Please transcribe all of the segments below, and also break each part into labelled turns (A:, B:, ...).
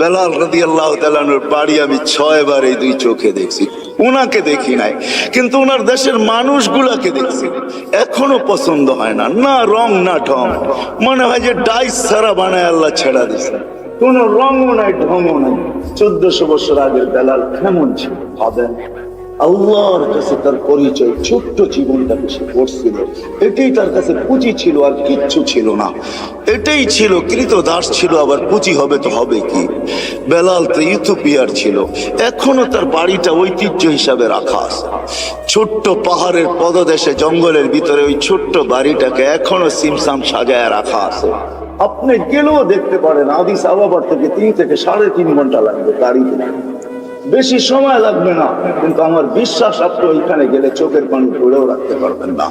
A: বেলাল রাদিয়াল্লাহু তাআলা আনহুর বাড়ি আমি 6 বার এই দুই চোখে দেখছি। উনাকে দেখি নাই, কিন্তু ওনার দেশের মানুষগুলাকে দেখছি। এখনো পছন্দ হয় না, না রং না ঢং, মনে হয় যে ডাইস ছাড়া বানায় আল্লাহ ছেড়া দিছে। কোন রঙও নাই, ঢংও নাই। 1400 বছর আগের বেলাল কেমন ছিল ভাবেন। আল্লাহর কাছে তার পরিচয়, ছোট্ট জীবনটাকে সে করছিল, এটাই তার কাছে পুঁজি ছিল, আর কিচ্ছু ছিল না। এটাই ছিল কৃতদাস ছিল, আবার পুঁজি হবে তো হবে কি। বেলাল তো ইথিওপিয়ার ছিল, এখনো তার বাড়িটা ঐতিহ্য হিসাবে রাখা আছে। ছোট্ট পাহাড়ের পদদেশে জঙ্গলের ভিতরে ওই ছোট্ট বাড়িটাকে এখনো সিমসাম সাজায় রাখা আছে। আপনি গেলেও দেখতে পারেন, আদিস আবাবার থেকে 3 থেকে 3.5 ঘন্টা লাগবে গাড়িতে, বেশি সময় লাগবে না। কিন্তু আমার বিশ্বাস আপনি ওইখানে গেলে চোখের পানি ধরেও রাখতে পারবেন না,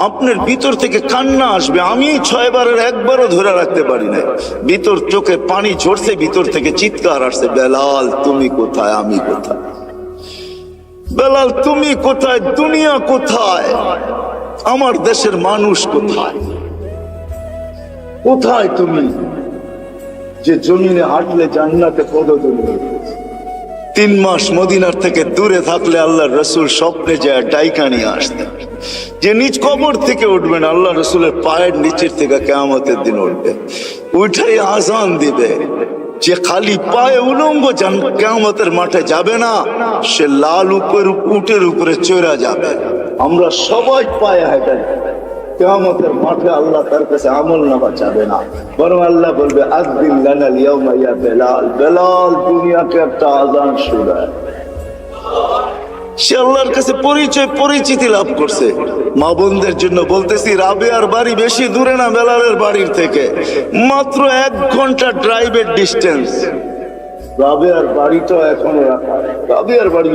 A: আপনার ভিতর থেকে কান্না আসবে। আমি 6 বারের একবারও ধরে রাখতে পারি না, ভিতর চোখে পানি ঝরছে, ভিতর থেকে চিৎকার আসছে, বেলাল তুমি কোথায়, আমি কোথায়, বেলাল তুমি কোথায়, দুনিয়া কোথায়, আমার দেশের মানুষ কোথায়, কোথায় তুমি যে জমিনে হাঁটলে জান্নাতে পদতলি। 3 মাস মদিনার থেকে দূরে থাকলে আল্লাহর রসুল স্বপ্নে যায় ডাইকা নিয়ে আসতেন, যে নিজ কবর থেকে উঠবেন, আল্লাহ রসুলের পায়ের নিচের থেকে কিয়ামতের দিন উঠবে, উঠাই আজান দিবে। যে খালি পায়ে উলঙ্গ কিয়ামতের মাঠে যাবে না, সে লাল উটের উপরে চড়া যাবে। আমরা সবাই পায়ে হেঁটে কিয়ামতের মাঠে আল্লাহ তার কাছে আমল নামা চাবে না, বরং আল্লাহ বলবে আযদিন লানা ইয়াউমা ইয়া বেলাল, বেলাল দুনিয়াকে একটা আজান শোনায়। সে আল্লাহর কাছে পরিচিতি লাভ করছে। মা বোনদের জন্য বলতেছি, রাবেয়ার বাড়ি বেশি দূরে না বেলালের বাড়ির থেকে, মাত্র 1 ঘন্টা ড্রাইভের ডিস্টেন্স। রাবেয়ার বাড়িটা এখনো রাখা, রাবেয়ার বাড়ি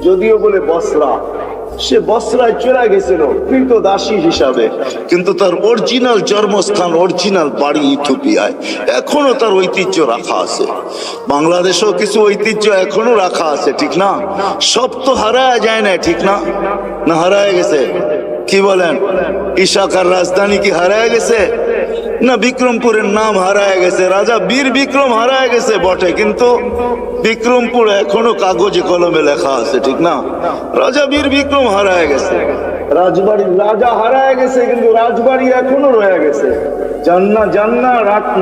A: যদিও বলে বসরা, সে বসরায় চলে গেছিল কৃতদাসী হিসাবে, কিন্তু তার অরিজিনাল জন্মস্থান, অরিজিনাল বাড়ি ইথিওপিয়ায়। এখনো তার ঐতিহ্য রাখা আছে। বাংলাদেশেও কিছু ঐতিহ্য এখনো রাখা আছে, ঠিক না? সব তো হারায় যায় না, ঠিক না? না হারায় গেছে? কি বলেন? ইশাকার রাজধানী কি হারায় গেছে? না বিক্রমপুরের নাম হারায় গেছে, রাজা বীর বিক্রম হারায় গেছে বটে, কিন্তু বিক্রমপুর এখনো কাগজে কলমে লেখা আছে, ঠিক না? রাজা বীর বিক্রম হারায় গেছে, রাজবাড়ির রাজা হারায় গেছে, কিন্তু রাজবাড়ি এখনো রয়ে গেছে।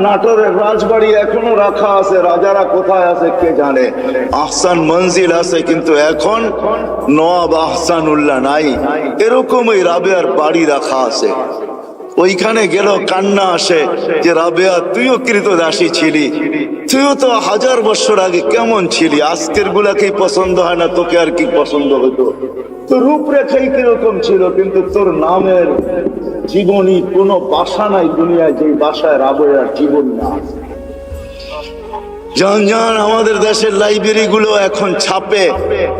A: নাটোরের রাজবাড়ি এখনো রাখা আছে, রাজারা কোথায় আছে কে জানে। আহসান মঞ্জিল আছে, কিন্তু এখন নওয়াব আহসানুল্লাহ নাই। এরকম ওই রাবেয়ার বাড়ি রাখা আছে। ওইখানে গেল কান্না আসে যে রাবেয়া তুইও কৃতদাসী ছিলি, তুইও তো 1000 বছর আগে কেমন ছিলি, আজকের গুলাকেই পছন্দ হয় না, তোকে আর কি পছন্দ হতো? তোর রূপরেখাই কিরকম ছিল, কিন্তু তোর নামের জীবনী কোনো বাসা নাই দুনিয়ায় যে বাসায় রাবেয়ার জীবন না। জান আমাদের দেশের লাইব্রেরি গুলো এখন ছাপে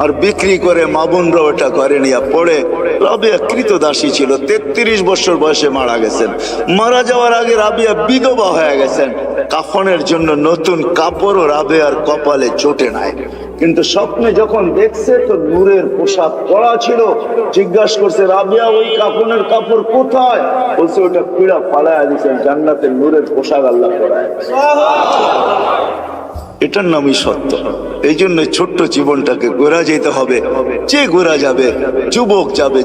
A: আর বিক্রি করে, মা বোনরা ওটা করে নিয়ে পড়ে। রাবেয়া কৃতদাসী ছিল, 33 বছর বয়সে মারা গেছেন। মারা যাওয়ার আগে রাবেয়া বিধবা হয়ে গেছেন। কাফনের জন্য নতুন কাপড়ও রাবেয়ার কপালে জোটে নাই, কিন্তু স্বপ্নে যখন দেখছে তো নূরের পোশাক পরা ছিল। জিজ্ঞাসা করছে, রাবেয়া ওই কাফনের কাপড় কোথায়? বলছে ওটা পিড়া ফালায় দিয়েছেন, জান্নাতের নূরের পোশাক আল্লাহ পরায়। এটার নামই সত্য। এই জন্য ছোট্ট জীবনটাকে গোরা যেতে হবে। যে গোরা যাবে, যুবক যাবে,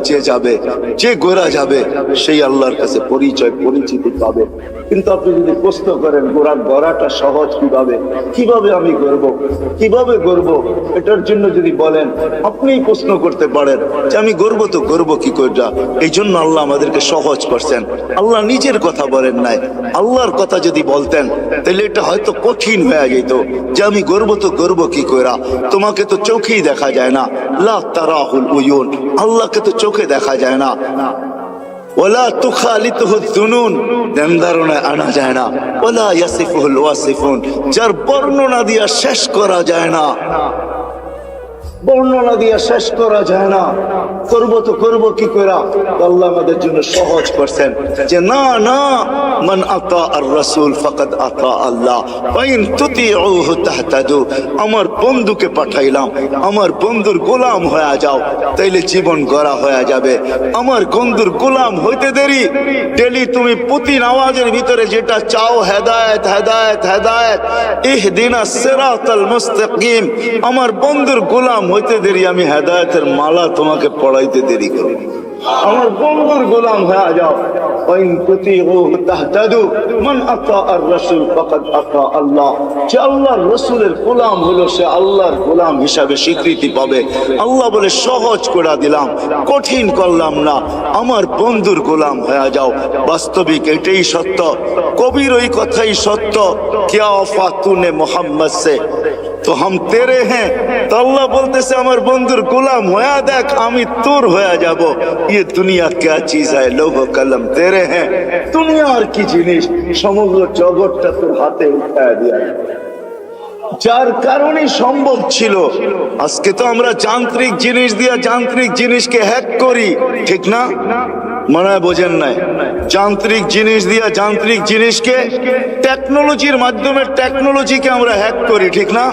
A: যে গোরা যাবে সেই আল্লাহর কাছে পরিচিতি পাবে। কিন্তু আপনি যদি প্রশ্ন করেন গড়াটা সহজ কিভাবে আমি কিভাবে গড়ব, এটার জন্য যদি বলেন, আপনিই প্রশ্ন করতে পারেন যে আমি গড়ব তো গড়ব কি করে। এই জন্য আল্লাহ আমাদেরকে সহজ করছেন। আল্লাহ নিজের কথা বলেন নাই, আল্লাহর কথা যদি বলতেন তাহলে এটা হয়তো কঠিন হয়ে যেত যে আমি গর্ব তো গর্ব কি কইরা, তোমাকে তো চোখেই দেখা যায় না। লা তারাহুল উয়ুন, আল্লাহকে তো চোখে দেখা যায় না। ওয়ালা তুখালিতুহু যুনুন, ধ্যান ধারণায় আনা যায় না। ওয়ালা ইয়াসিফুল ওয়াসিফুন, যার বর্ণনা দিয়া শেষ করা যায় না। বর্ণনা দিয়ে শেষ করা যায় না। করব কি করে? আল্লাহ আমাদের জন্য সহজ করছেন যে না না, মান আতা আর রাসূল ফাকাদ আতা আল্লাহ ওয়া ইন তুতিউহু তাহতাদু। আমার বন্ধুকে পাঠাইলাম, আমার বন্ধুর গোলাম হয়ে যাও, তাইলে জীবন গড়া হয়ে যাবে। আমার বন্ধুর গোলাম হইতে দেরি, ডেলি তুমি প্রতি নামাজের ভিতরে যেটা চাও, হেদায়েত হেদায়েত হেদায়েত, ইহদিনাস সিরাতাল মুস্তাকিম, আমার বন্ধুর গোলাম হইতে দেরি, আমি হেদায়েতের মালা তোমাকে পড়াইতে দেরি করব। আমার বন্ধুর গোলাম হয়ে যাও। ওয়াইন তুতিউহু তাহতাদু, মান আতা আর রাসূল ফাকাদ আতা আল্লাহ। যে আল্লাহর রাসূলের গোলাম হলো সে আল্লাহর গোলাম হিসাবে স্বীকৃতি পাবে। আল্লাহ বলে সহজ করে দিলাম, কঠিন করলাম না, আমার বন্ধুর গোলাম হয়ে যাও। বাস্তবিক এটাই সত্য, কবির ওই কথাই সত্য, क्या वफा तूने मोहम्मद से तो हम तेरे हैं। तो अल्लाह बोलते আমার বন্ধুর গোলাম হয়ে দেখ, আমি তোর হয়ে যাব। ये दुनिया क्या चीज है, लोगो कलम तेरे हैं। দুনিয়া আর কি জিনিস, সমগ্র জগৎটা তোর হাতে উঠায় দিয়া, যার কারণে সম্ভব ছিল। আজকে তো আমরা যান্ত্রিক জিনিস দিয়া যান্ত্রিক জিনিসকে হ্যাক করি, ঠিক না? মনে হয় বোঝেন নাই? যান্ত্রিক জিনিস দিয়া যান্ত্রিক জিনিসকে, টেকনোলজির মাধ্যমে টেকনোলজিকে আমরা হ্যাক করি, ঠিক না?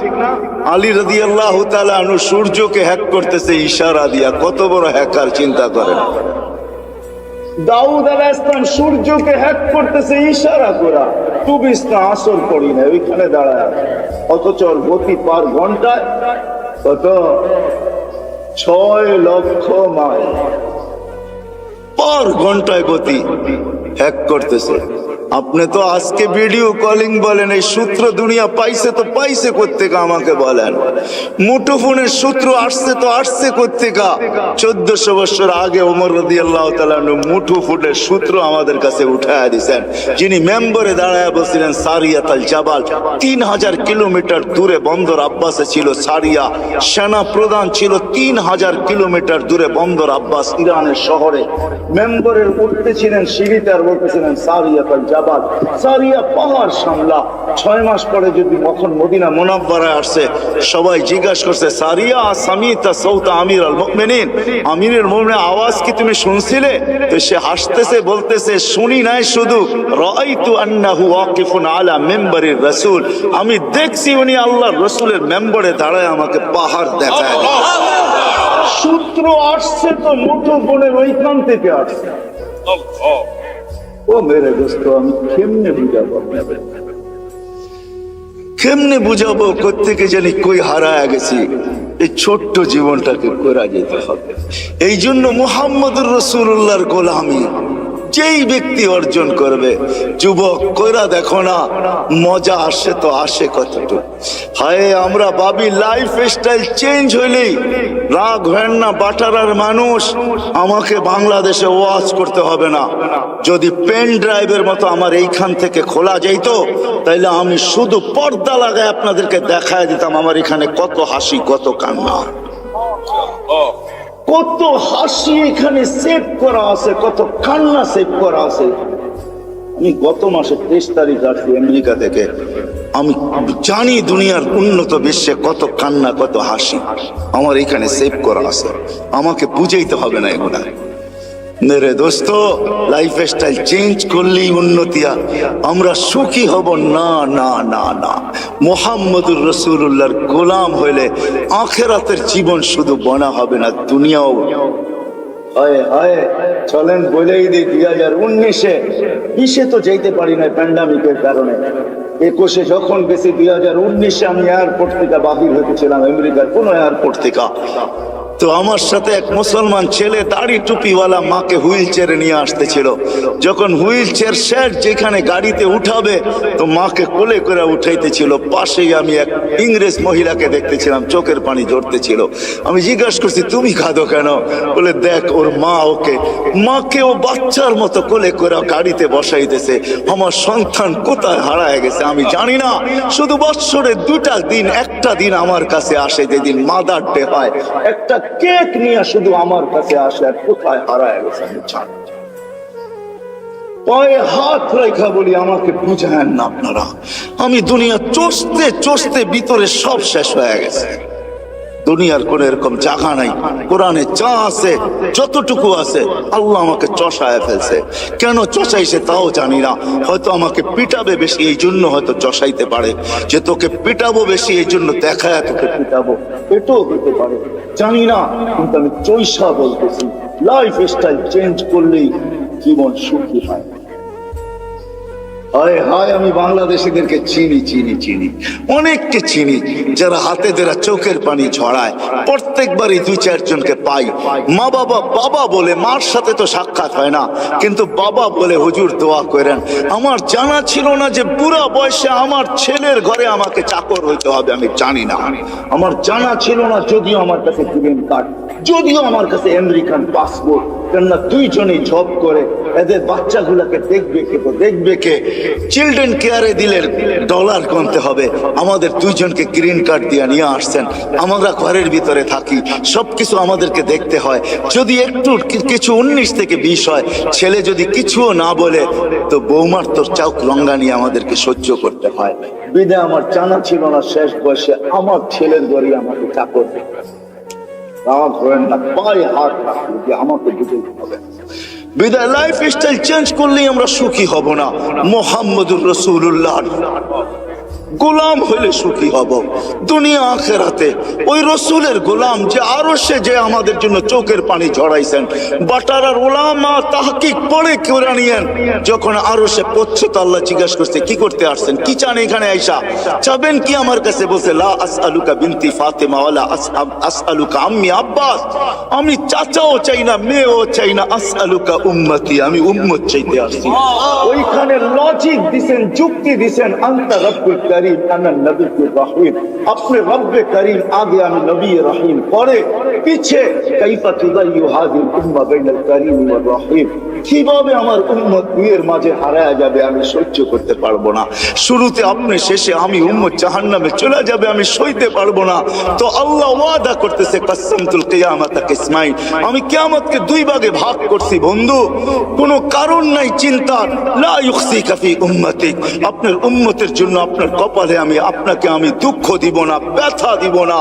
A: আলী রাদিয়াল্লাহু তাআলা আনহু সূর্যকে হ্যাক করতেছে ইশারা দিয়া, কত বড় হ্যাকার চিন্তা করেন। দাউদ আলাইহিস সালাম সূর্যকে হ্যাক করতেছে ইশারা করা, তুবিস্তা আসর পড়ি না ওইখানে দাঁড়ায়, অথচ গতি পার ঘন্টায় কত 6 লক্ষ মাইল পার ঘন্টায় গতি হ্যাক করতেছে। আপনি তো আজকে ভিডিও কলিং বলেন, এই সূত্র দুনিয়া পাইছে তো পাইছে কোত্থেকে আমাকে বলেন? মুঠোফোনের সূত্র আসছে তো আসছে কোত্থেকে? 1400 বছর আগে ওমর রাদিয়াল্লাহু তাআলা মুঠোফোনের সূত্র আমাদের কাছে উঠায়া দিয়েছেন। যিনি মেম্বরে দাঁড়ায় বলছিলেন সারিয়াত আল জাবাল, 3000 কিলোমিটার দূরে বন্দর আব্বাসে ছিল সারিয়া, সেনা প্রধান ছিল 3000 কিলোমিটার দূরে বন্দর আব্বাস ইরানের শহরে। মেম্বরের উঠতেছিলেন সিঁড়িতে আর বলতেছিলেন সারিয়াত আল জাবাল, সারিয়া পাহাড় সামলা। 6 মাস পরে যদি কখন মদিনা মুনাওয়ারায় আসছে, সবাই জিজ্ঞাসা করছে সারিয়া সামিতা সাউতা আমির আল মুমিনিন, আমিরের মুমিনের আওয়াজ কি তুমি শুনছিলে? তো সে হাসতেছে, বলতেছে শুনি নাই, শুধু রাআইতু আন্নাহু ওয়াকিফুন আলা মিম্বারির রাসূল, আমি দেখছি উনি আল্লাহর রাসূলের মেম্বরে দাঁড়ায় আমাকে পাহাড় দেখায়। সূত্র আসছে তো মুঠোফোনের ওইখান থেকে আসছে। ও মেরে দোস্ত, আমি কেমনে বুঝাবো কোত্থেকে জানি কই হারায় গেছি। এই ছোট্ট জীবনটাকে করা যেতে হবে। এই জন্য মুহাম্মদুর রাসূলুল্লাহর গোলামি যেই ব্যক্তি অর্জন করবে, যুবক কইরা দেখো না, মজা আসে তো আসে কতটুকু। হায় আমরা ভাবি লাইফ স্টাইল চেঞ্জ হইলেই রাগ হয় না। বাটারার মানুষ, আমাকে বাংলাদেশে ওয়াজ করতে হবে না। যদি পেন ড্রাইভের মতো আমার এইখান থেকে খোলা যেত, তাইলে আমি শুধু পর্দা লাগায় আপনাদেরকে দেখায় দিতাম আমার এখানে কত হাসি, কত কান্না, কত হাসি এখানে সেভ করা আছে, কত কান্না সেভ করা আছে। আমি গত মাসে 23 তারিখ আসছি আমেরিকা থেকে। আমি জানি দুনিয়ার উন্নত বিশ্বে কত কান্না, কত হাসি আমার এখানে সেভ করা আছে। আমাকে বুঝাইতে হবে না এগুলা। মেরে দোস্ত, লাইফ স্টাইল চেঞ্জ করলেই উন্নতি। আমরা সুখী হব না না না না। মুহাম্মদুর রাসূলুল্লাহর গোলাম হইলে আখিরাতের জীবন শুধু বনা হবে না, দুনিয়াও। হায় হায়, চলেন বলেই দিই 2019-এ 20-এ তো যেতে পারি না প্যান্ডামিকের কারণে। 21-এ যখন গেছি, 2019-এ আমি এয়ারপোর্ট থেকে বাহির হয়েছিলাম, আমেরিকার কোন এয়ারপোর্ট থেকে। তো আমার সাথে এক মুসলমান ছেলে দাড়ি টুপিওয়ালা মাকে হুইল চেয়ারে নিয়ে আসতেছিল। যখন হুইল চেয়ার শেষ যেখানে গাড়িতে উঠাবে, তো মাকে কোলে করে উঠাইতেছিল। পাশেই আমি এক ইংরেজ মহিলাকে দেখতেছিলাম, চোখের পানি ঝরতেছিল। আমি জিজ্ঞাসা করছি তুমি কাঁদো কেন? বলে দেখ ওর মা মাকে ও বাচ্চার মতো কোলে করে গাড়িতে বসাইতেছে। আমার সন্তান কোথায় হারায় গেছে আমি জানি না। শুধু বৎসরে 2টা দিন, একটা দিন আমার কাছে আসে, যেদিন মাদার ডে হয়, একটা কেক নিয়ে শুধু আমার কাছে আসে, আর কোথায় হারায় গেছে আমি জানি। পায়ে হাত রেখা বলি আমাকে বুঝায়েন না আপনারা। আমি দুনিয়া চষতে চষতে ভিতরে সব শেষ হয়ে গেছে। দুনিয়ার কোন এরকম জায়গা নাই। কোরআনে যা আছে, যতটুকু আছে, আল্লাহ আমাকে চষায় ফেলছে। কেন চষাইছে তাও জানি না। হয়তো আমাকে পিটাবে বেশি, এই জন্য হয়তো চষাইতে পারে। যে তোকে পিটাবো বেশি, এই জন্য দেখায় তোকে পিটাবো, এটাও হতে পারে, জানি না। কিন্তু আমি চৈষা বলতেছি, লাইফ স্টাইল চেঞ্জ করলেই জীবন সুখী হয়। হায় হায়, আমি বাংলাদেশিদেরকে চিনি চিনি চিনি, অনেককে চিনি, যারা হাতে যারা চোখের পানি ছড়ায়। প্রত্যেকবারই 2-4 জনকে পাই। মা বাবা বাবা বলে, মার সাথে তো সাক্ষাৎ হয় না, কিন্তু বাবা বলে হুজুর দোয়া করেন। আমার জানা ছিল না যে বুড়া বয়সে আমার ছেলের ঘরে আমাকে চাকর হইতে হবে, আমি জানি না। আমার জানা ছিল না, যদিও আমার কাছে গ্রিন কার্ড, যদিও আমার কাছে আমেরিকান পাসপোর্ট, কেননা 2 জনেই জব করে। এদের বাচ্চাগুলোকে দেখবে কে, তো দেখবে কে? চিলড্রেন কেয়ারে দিলে ডলার গুনতে হবে, আমাদের 2 জনকে গ্রিন কার্ড দিয়ে নিয়ে আসছেন। আমরা ঘরের ভিতরে থাকি, সবকিছু আমাদেরকে দেখতে হয়। যদি একটু কিছু 19 থেকে 20 হয়, ছেলে যদি কিছুও না বলে, তো বৌমার তোর চৌক রঙ্গা নিয়ে আমাদেরকে সহ্য করতে হয়। বিদায় আমার জানা ছিল না শেষ বয়সে আমার ছেলের ঘরে আমাকে চাকর, রাগ হয় না, পায়ে হাত রাখলে যে আমাকে বুঝতে হবে। বিদায় লাইফ স্টাইল চেঞ্জ করলেই আমরা সুখী হব না। মুহাম্মদুর রাসূলুল্লাহ গোলাম হইলে সুখী হব দুনিয়া আখেরাতে। ওই রসুলের গোলাম যে আরশে যে আমাদের জন্য চোখের পানি ঝরাইছেন। বাটারার উলামা তাহকিক পড়ে কোরআনিয়ান যখন আরশে পৌঁছে, তো আল্লাহ জিজ্ঞাসা করছে কি করতে আসছেন, কি চান এখানে আইসা, চাবেন কি আমার কাছে? বলছে লা আসআলুকা বিনতি ফাতেমা ওয়ালা আসআলুকা আম্মি আব্বাস, আমি চাচাও চাই না, মেয়েও চাই না, আসআলুকা উম্মতি, আমি উম্মত চাইতে আসছি। ওইখানে লজিক দিছেন, যুক্তি দিছেন, আনতা রব্বুল কারীম আনা নবিয়্যুর রহিম, আপনি রব্বে করিম আগে, আমি নবী রহিম পরে, পিছে কাইফা তুদাইয়ু হাযিল উম্মাহ বাইনাল কারীম ওয়ার রহিম, কিভাবে আমার উম্মত দুইয়ের মাঝে হারায় যাবে, আমি সহ্য করতে পারবো না। শুরুতে আপনি, শেষে আমি, উম্মত জাহান্নামে চলে যাবে, আমি সইতে পারবো না। তো আল্লাহ ওয়াদা করতেছে কাসসামতুল কিয়ামাতা কিসমাইন, আমি কিয়ামতকে 2 ভাগে ভাগ করছি বন্ধু, কোনো কারণ নাই চিন্তার। লা ইউখসিকা ফি উম্মতিক, আপনার উম্মতের জন্য আপনার কপালে আপনাকে আমি দুঃখ দিব না, ব্যথা দিব না,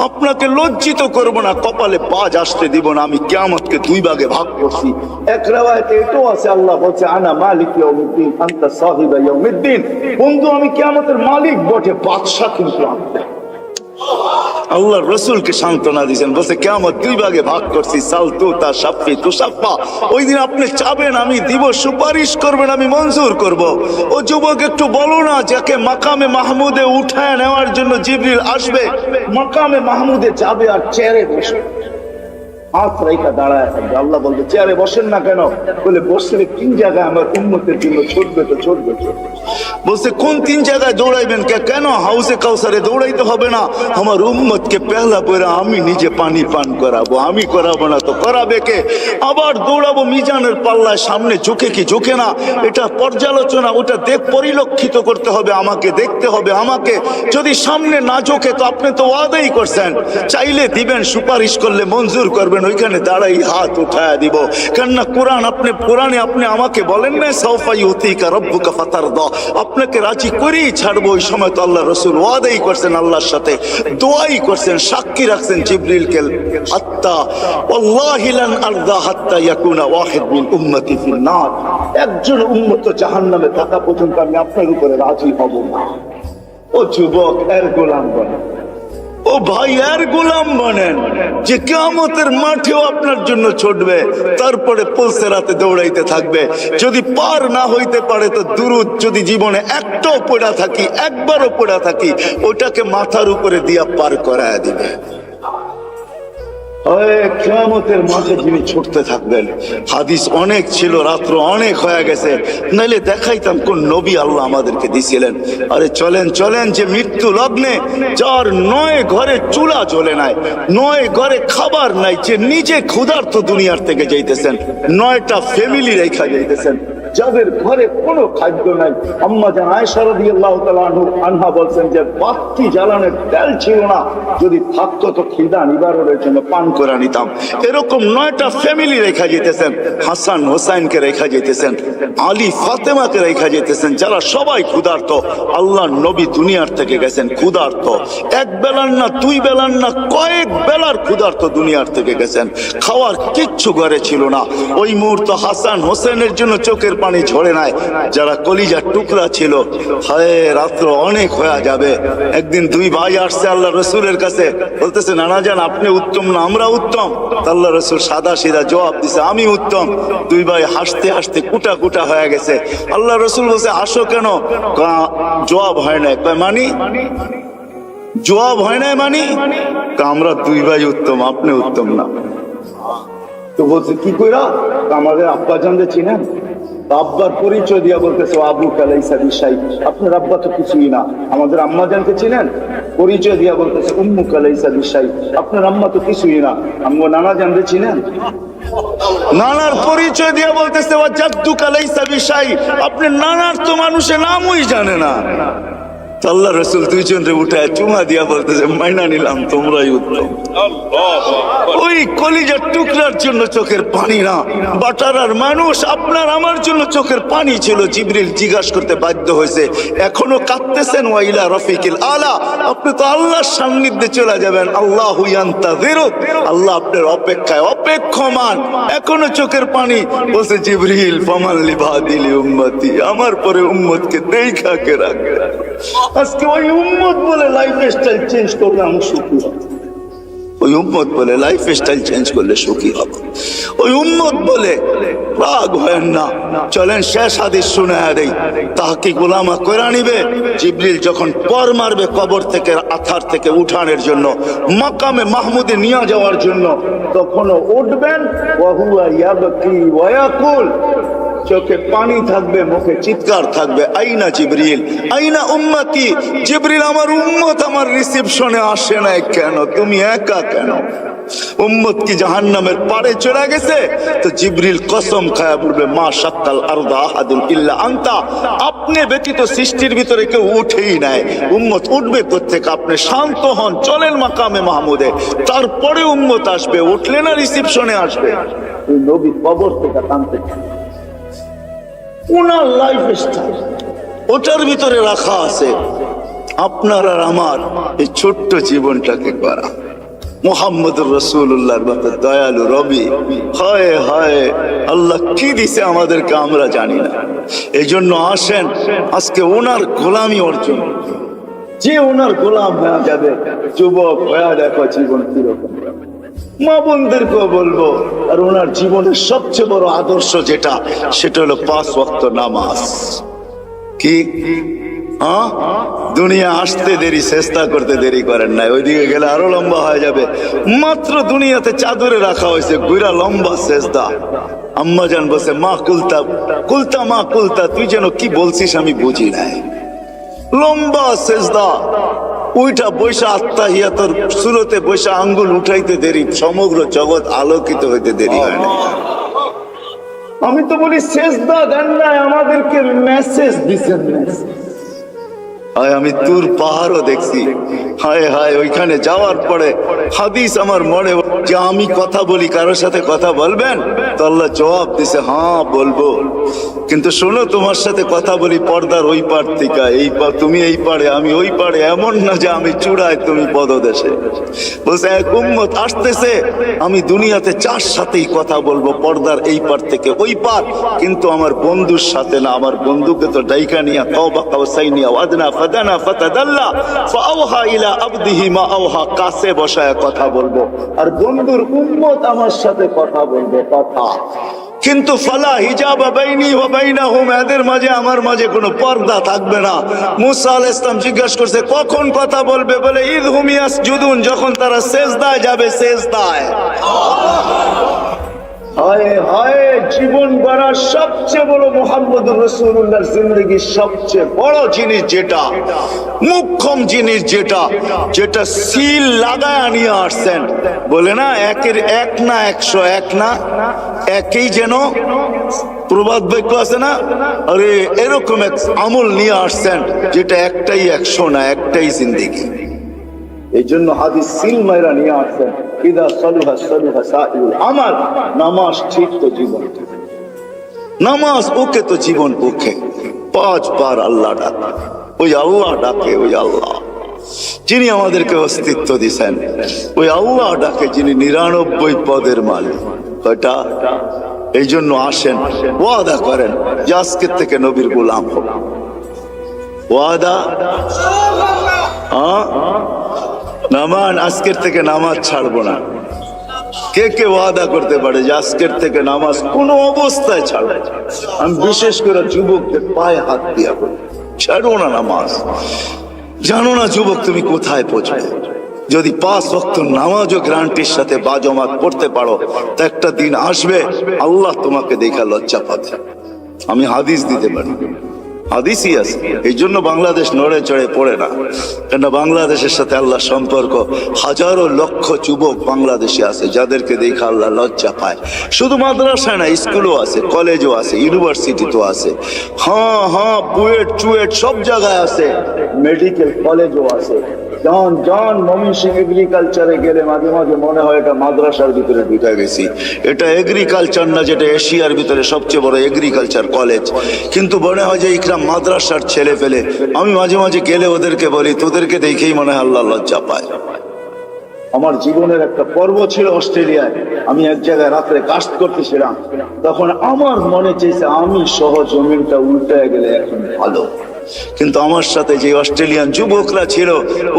A: আপনাকে লজ্জিত করব না, কপালে বাজ আসতে দিব না। আমি কিয়ামতকে 2 ভাগে ভাগ করছি। এক riwayate এটাও আছে, আল্লাহ বলছে আনা মালিক ইয়াউমিদ্দিন আনতা সাহিবা ইয়াউমিদ্দিন, বন্ধু আমি কিয়ামতের মালিক বটে, বাদশা কিন্তু আমি। আল্লাহ রসুলকে সান্ত্বনা দিয়েছেন, বলছে কিয়ামত 2 ভাগে ভাগ করছি, সাল তুতা শাফি তুশাফা, ওই দিন আপনি চাবেন আমি দিব, সুপারিশ করবেন আমি মঞ্জুর করব। ও যুবক একটু বলো না, যাকে মাকামে মাহমুদে উঠায় নেওয়ার জন্য জিবরিল আসবে, মাকামে মাহমুদে যাবে আর চেয়ারে বসবে, হাত রেখা দাঁড়ায় থাকবে। আল্লাহ বলবে চেয়ারে বসেন না কেন? বলে বসলে 3 জায়গায় আমার উম্মতের জন্য ছুটবে, তো ছুটবে। বলছে কোন 3 জায়গায় দৌড়াইবেন? কেন হাউসে কাউসারে দৌড়াইতে হবে না, আমার উম্মতকে পেহলা পয়রা আমি নিজে পানি পান করাবো, আমি করাবো না তো করাবে কে? আবার দৌড়াবো মিজানের পাল্লায়, সামনে ঝুঁকে কি ঝুঁকে না, এটা পর্যালোচনা, ওটা পরিলক্ষিত করতে হবে আমাকে, দেখতে হবে আমাকে। যদি সামনে না ঝুঁকে, তো আপনি তো ওয়াদাই করছেন, চাইলে দিবেন, সুপারিশ করলে মঞ্জুর করবেন, ওইখানে দাঁড়াই হাত উঠায় দিব। কেননা কোরআনে আপনি আমাকে বলেন না সাউফা ইউতিকা রাব্বুকা ফাতারদা, আপনাকে রাজি করেই ছাড়বো। ওই সময় তো আল্লাহ রসুল ওয়াদাই করছেন, আল্লাহর সাথে দোয়াই করছেন, সাক্ষী রাখছেন জিবরিলকে, হাত্তা ওয়াল্লাহি লান আরদা হাত্তা ইয়াকুনা ওয়াহিদ মিন উম্মতি ফিন নার, একজন উম্মত জাহান্নামে থাকা পর্যন্ত আমি আপনার উপরে রাজি হব না। ও যুবক, এর গোলাম বনেন, ও ভাই এর গোলাম বনেন, যে কিয়ামতের মাঠেও আপনার জন্য ছুটবে, তারপরে পুলসেরাতে দৌড়াইতে থাকবে। যদি পার না হইতে পারে, তো দুরুদ যদি জীবনে একটাও পড়া থাকি, একবারও পড়া থাকি, ওটাকে মাথার উপরে দিয়া পার করায় দিবে। কিয়ামতের মাঠে যিনি ছুটতে থাকবেন। হাদিস অনেক ছিল, রাত্র অনেক হয়ে গেছে, নাইলে দেখাইতাম কোন নবী আল্লাহ আমাদেরকে দিছিলেন। আরে চলেন চলেন, যে মৃত্যু লগ্নে, যার 9 ঘরে চুলা জ্বলে নাই, 9 ঘরে খাবার নাই, যে নিজে ক্ষুধার্ত দুনিয়ার থেকে যাইতেছেন, 9টা ফ্যামিলি রেখা যাইতেছেন, যাদের ঘরে কোনো খাদ্য নাই। আম্মা জান আয়েশা রাদিয়াল্লাহু তাআলা আনহা বলছেন যে বাতি জ্বালানোর তেল ছিল না, যদি থাকতো তো খিদা নিবারণের জন্য পান করে নিতাম। এরকম 9টা ফ্যামিলি রেখা যেতেছেন, হাসান হোসাইনকে রেখা যেতেছেন, আলী ফাতেমাকে রেখা যেতেছেন, যারা সবাই ক্ষুধার্ত। আল্লাহর নবী দুনিয়ার থেকে গেছেন ক্ষুধার্ত, এক বেলার না দুই বেলার না কয়েক বেলার ক্ষুধার্ত দুনিয়ার থেকে গেছেন। খাওয়ার কিচ্ছু ঘরে ছিল না। ওই মুহূর্ত হাসান হোসেনের জন্য চোখের পানি ঝরে নাই। যারা কলিজার টুকরা ছিল, হায় রাত্র অনেক হয়ে যাবে। একদিন দুই ভাই আসছে আল্লাহ রসুলের কাছে, বলতেছে নানা জান আপনি উত্তম না আমরা উত্তম? আল্লাহ রসুল সাদা সিধা জবাব দিছে আমি উত্তম। দুই ভাই হাসতে হাসতে কুটা কুটা হয়ে গেছে। আল্লাহ রসুল বলছে আসো কেন? জবাব হয় না। মানি জবাব হয় না মানি আমরা দুই ভাই উত্তম, আপনি উত্তম না। তো বলছে কি কইরা? আমাদের আব্বা জানতে চিনেন? আব্বার পরিচয় দিয়া বলতেছে আবু কালাইসা বিশাই, আপনার আব্বা তো কিছুই না। আমাদের আম্মা জানতে চিনেন? পরিচয় দিয়া বলতেছে উম্মু কালাইসা বিশাই, আপনার আম্মা তো কিছুই না। আম্মু নানা জানতে চিনেন? নানার পরিচয় দিয়া বলতেছে ওয়া জাদ্দু কালাইসা বিশাই, আপনি নানার তো মানুষের নামই জানে না। আল্লাহ রসুল দুইজনরে উঠায় চুমা দিয়া বলতেছে মাইনা নিলাম তোমরাই উত্তম। ওই কলিজার টুকরার জন্য চোখের পানি না, বাটারার মানুষ আপনার আমার জন্য চোখের পানি ছিল। জিবরিল জিজ্ঞাসা করতে বাধ্য হয়েছে এখনো কাঁদতেছেন? ওয়াইলা রফিকিল আলা, আপনি তো আল্লাহর সান্নিধ্যে চলে যাবেন। আল্লাহু ইয়ান্তাযিরুক, আল্লাহ আপনার অপেক্ষায় অপেক্ষমান, এখনো চোখের পানি। বলছে জিবরিল ফামান লিবাদিলি উম্মতি, আমার পরে উম্মতকে দেখা কে রাখবে। আজকে ওই উম্মত বলে লাইফ স্টাইল চেঞ্জ করলে আমি সুখী হব। ওই উম্মত বলে লাইফ স্টাইল চেঞ্জ করলে সুখী হব। ওই উম্মত বলে রাগ হয় না। চলেন শেষ হাদিস শুনায়া দেই, তাহকিক উলামা কইরা নিবে। জিবরিল যখন পর মারবে কবর থেকে আথার থেকে উঠানোর জন্য, মাকামে মাহমুদে নিয়ে যাওয়ার জন্য, তখনও উঠবেন ওয়া হুয়া ইয়াবকি ওয়া ইয়াকুল, চোখে পানি থাকবে, মুখে চিৎকার থাকবে আইনা জিবরিল আইনা উম্মতি। জিবরিল আমার উম্মত আমার রিসেপশনে আসে না কেন? তুমি একা কেন? উম্মত কি জাহান্নামের পারে চলে গেছে? তো জিবরিল কসম খায়া বলবে মা শাক্কাল আরদা আহাদুন ইল্লা আনতা, আপনি ব্যতীত সৃষ্টির ভিতরে কেউ উঠেই নাই। উম্মত উঠবে কোত্থেকে? আপনি শান্ত হন, চলেন মাকামে মাহমুদে, তারপরে উম্মত আসবে। উঠলে না রিসেপশনে আসবে। ওই নবী কবর থেকে টানতে ওনার লাইফ স্টাইল ওটার ভিতরে রাখা আছে। আপনার আর আমার এই ছোট্ট জীবনটাকে করা মুহাম্মদুর রাসূলুল্লাহর মতো দয়ালু রবি, হায় হায় আল্লাহ কি দিছে আমাদেরকে আমরা জানি না। এই জন্য আসেন আজকে ওনার গোলামি অর্জন, যে ওনার গোলাম হয়ে যাবে। যুবক হয়ে দেখো জীবন কিরকম। মা বোনদেরকেও বলবো, আর ওনার জীবনের সবচেয়ে বড় আদর্শ যেটা, সেটা হলো 5 ওয়াক্ত নামাজ। কি দুনিয়া আসতে দেরি, চেষ্টা করতে দেরি করেন নাই। ওইদিকে গেলে আরো লম্বা হয়ে যাবে। মাত্র দুনিয়াতে চাদরে রাখা হয়েছে, গুইরা লম্বা সেজদা। আম্মা জান বসে মা কুলতা কুলতা মা কুলতা, তুই যেন কি বলছিস আমি বুঝি নাই। লম্বা সেজদা, ওইটা বৈশা আত্মাহিয়াতর সুরতে বৈশা আঙ্গুল উঠাইতে দেরি, সমগ্র জগৎ আলোকিত হইতে দেরি হয় না। আমি তো বলি সেজদা দেন নাই, আমাদেরকে মেসেজ দিচ্ছেন। হায় আমি তুর পাহাড়ও দেখছি, হায় হায় ওইখানে যাওয়ার পরে হাদিস আমার মনে যে আমি কথা বলি, কারোর সাথে কথা বলবেন? তো আল্লাহ জবাব দিছে হ্যাঁ বলবো, কিন্তু শোনো তোমার সাথে কথা বলি পর্দার ওই পার থেকে, এই পার তুমি এই পারে আমি ওই পারে, এমন না যে আমি চূড়ায় তুমি পদদেশে। বলছে এক উম্মত আসতেছে, আমি দুনিয়াতে 4 সাথেই কথা বলবো, পর্দার এই পার থেকে ওই পার, কিন্তু আমার বন্ধুর সাথে না। আমার বন্ধুকে তো ডাইকা নিয়া কাওবা কাওসাইনিয়া ওয়াদনা ফাদানা ফাতাদাল্লা ফাআওহা ইলা আবদিহি মা আওহা, কাছে বসায় কথা বলবো, আর বন্ধুর উম্মত আমার সাথে কথা বলবে কথা। কিন্তু ফালা হিজাবা বাইনি ওয়া বাইনাহুম, এদের মাঝে আমার মাঝে কোনো পর্দা থাকবে না। মুসা আলাইহিস সালাম জিজ্ঞাসা করছে কখন কথা বলবে? বলে ইযহুম ইয়াসজুদুন, যখন তারা সিজদায় যাবে। সিজদায় হায় হায়, জীবন গড়ার সবচেয়ে বড় মুহাম্মদুর রাসূলুল্লাহর জিন্দেগির সবচেয়ে বড় জিনিস যেটা, মুখ্যম জিনিস যেটা, যেটা সিল লাগায় নিয়ে আসছেন। বলে না একের 1 না 101 না, একই যেন প্রবাদ বাক্য আছে না, আরে এরকম এক আমল নিয়ে আসছেন যেটা একটাই 100 না, একটাই জিন্দেগি। এই জন্য হাদিস সিল মাইরা নিয়ে আসছেন, ইদা সালুহা সালুহা সাইরুল আমাল। নামাজ ঠিক তো জীবন ঠিক, নামাজ ওকে তো জীবন ওকে। 5 বার আল্লাহ ডাকে, ওই আল্লাহ ডাকে, ওই আল্লাহ যিনি আমাদেরকে অস্তিত্ব দিয়েছেন, ওই আল্লাহ ডাকে যিনি 99 পদের মালিক। কয়টা? এই জন্য আসেন, ওয়াদা করেন যে আজকের থেকে নবীর গোলাম হব। ওয়াদা নামান, আজকের থেকে নামাজ ছাড়বো না। কে কে ওয়াদা করতে পারে যে আজকের থেকে নামাজ কোনো অবস্থায় ছাড়বো? আমি বিশেষ করে যুবকদের পায়ে হাত দিয়া বলি, ছাড়বো না নামাজ। জানো না যুবক তুমি কোথায় পৌঁছবে? যদি 5 ওয়াক্ত নামাজও গ্যারান্টির সাথে বাজমাত পড়তে পারো, তো একটা দিন আসবে আল্লাহ তোমাকে দেখা লজ্জা পাবে। আমি হাদিস দিতে পারি, হাদিসই আছে। এই জন্য বাংলাদেশ নড়ে চড়ে পড়ে না, কেন বাংলাদেশের সাথে আল্লাহ সম্পর্ক। হাজারো লক্ষ যুবক বাংলাদেশে আছে যাদেরকে দেখে আল্লাহ লজ্জা পায়। শুধু মাদ্রাসায় না, স্কুলও আছে, কলেজও আছে, ইউনিভার্সিটিতেও আছে। হ্যাঁ, বুয়েট চুয়েট সব জায়গায় আছে, মেডিকেল কলেজও আছে। জন ময়মনসিংহ এগ্রিকালচারে গেলে মাঝে মাঝে মনে হয় এটা মাদ্রাসার ভিতরে ঢুকে গেছি। এটা এগ্রিকালচার না, যেটা এশিয়ার ভিতরে সবচেয়ে বড় এগ্রিকালচার কলেজ, কিন্তু মনে হয় যে ইকরাম মাদ্রাসার ছেলে ফেলে। আমি মাঝে মাঝে গেলে ওদেরকে বলি, তোদেরকে দেখেই মনে হয় আল্লাহ লজ্জা পায়। আমার জীবনের একটা পর্ব ছিল অস্ট্রেলিয়ায়, আমি এক জায়গায় রাত্রে কাস্ট করতেছিলাম, তখন আমার মনে চেয়েছে আমি সহ জমিনটা উল্টে গেলে এখন ভালো। কিন্তু আমার সাথে যে অস্ট্রেলিয়ান যুবকরা ছিল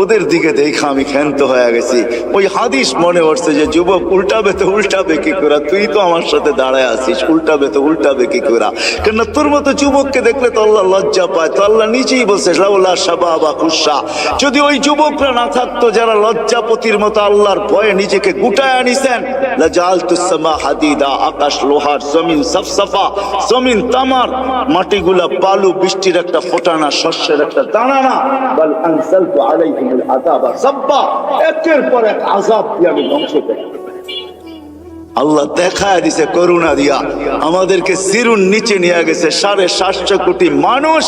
A: ওদের দিকে দেখে আমি ক্ষান্ত হয়ে গেছি। ওই হাদিস মনে পড়ছে যে যুবক উল্টাবে তো উল্টাবে কি করে, তুই তো আমার সাথে দাঁড়ায় আছিস, উল্টাবে তো উল্টাবে কি করে? কেন তোর মতো যুবককে দেখলে তো আল্লাহ লজ্জা পায়। তো আল্লাহ নিজেই বলছে লাউলা শাবাবা খুশা, যদি ওই যুবকরা না থাকতো যারা লজ্জাপতির মতো আল্লাহর ভয়ে নিজেকে গুটায় আনিছেন, লাজালতুস সামা হাদিদা, আকাশ লোহার, জমিন সফসফা, জমিন তামার, মাটিগুলা বালু, বৃষ্টির একটা ফোঁটা না, শস্যের একটা দানা না। বল আনসালতু আলাইহিমুল আযাবা সাব্বা, একের পর এক আযাব দিয়ে আমি ধ্বংস করে। আল্লাহ দেখায় দিছে করুণা দিয়া, আমাদেরকে সিরুন নিচে নিয়ে গেছে। 750 কোটি মানুষ,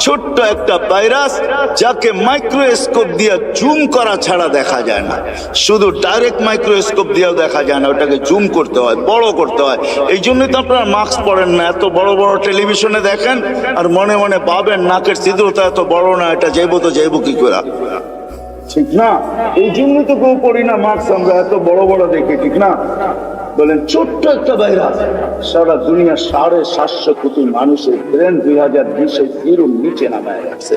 A: ছোট্ট একটা ভাইরাস যাকে মাইক্রোস্কোপ দিয়ে জুম করা ছাড়া দেখা যায় না। শুধু ডাইরেক্ট মাইক্রোস্কোপ দিয়েও দেখা যায় না, ওটাকে জুম করতে হয়, বড় করতে হয়। এই জন্যই তো আপনারা মাস্ক পরেন না। এত বড় বড় টেলিভিশনে দেখেন আর মনে মনে ভাবেন নাকের ছিদ্রটা এত বড় না, এটা যাইবো তো যাইবো কি করে, ঠিক না? এই জন্যই তো কেউ পড়ি না মাস্ক, আমরা এত বড় বড় দেখি, ঠিক না? বলেন ছোট্ট একটা ভাইরাস সারা দুনিয়া 750 কোটি মানুষের ব্রেন 2020-এ জিরো নিচে নামায় রাখছে।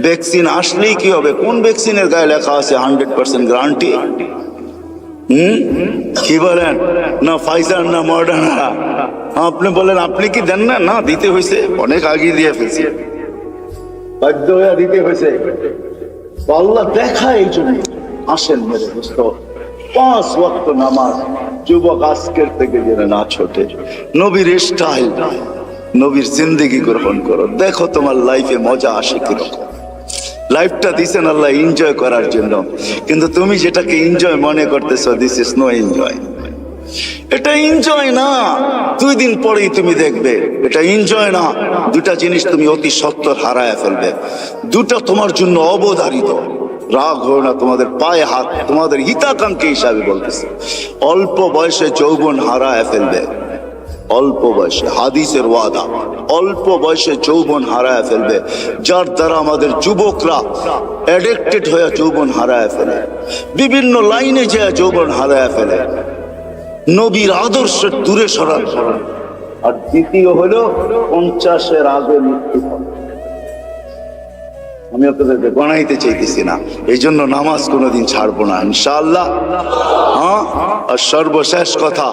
A: ভ্যাকসিন আসলেই কি হবে? কোন ভ্যাকসিনের গায়ে লেখা আছে 100% গ্যারান্টি? কি বলেন? না ফাইজার না মডার্না। আপনি বলেন আপনি কি দেন না? না, দিতে হয়েছে, অনেক আগে দিয়ে ফেলছে, বাধ্য হয়ে দিতে হয়েছে। আল্লাহ দেখায় এই জন্য। আসেন মেরে দোস্ত, 5 ওয়াক্ত নামাজ যুবক আজকের থেকে যেন না ছোটে। নবীর স্টাইল, নবীর জিন্দেগি গ্রহণ করো, দেখো তোমার লাইফে মজা আসে কিরকম। লাইফটা দিছেন আল্লাহ এনজয় করার জন্য, কিন্তু তুমি যেটাকে এনজয় মনে করতেছো, দিস ইজ নো এনজয়। এটা এনজয় না, 2 দিন পরেই তুমি দেখবে এটা এনজয় না। দুটা জিনিস তুমি অতি সত্বর হারায় ফেলবে, দুটা তোমার জন্য অবধারিত। রাগ হয় না, তোমাদের পায়ে হাত, তোমাদের হিতাকাঙ্ক্ষী হিসাবে বলতেছে। অল্প বয়সে যৌবন হারায় ফেলবে, অল্প বয়সে, হাদিসের ওয়াদা, অল্প বয়সে যৌবন হারায় ফেলবে। যার দ্বারা আমাদের যুবকরা অ্যাডিক্টেড হয়ে যৌবন হারায় ফেলে, বিভিন্ন লাইনে যায় যৌবন হারায় ফেলে, নবীর আদর্শের দূরে সরান। আর দ্বিতীয় হলো 50-এর আগে মৃত্যু হবে। আমি আপনাদেরকে গণাইতে চাইতেছি না, এই জন্য নামাজ কোনোদিন ছাড়বো না ইনশাআল্লাহ। হ্যাঁ, আর সর্বশেষ কথা,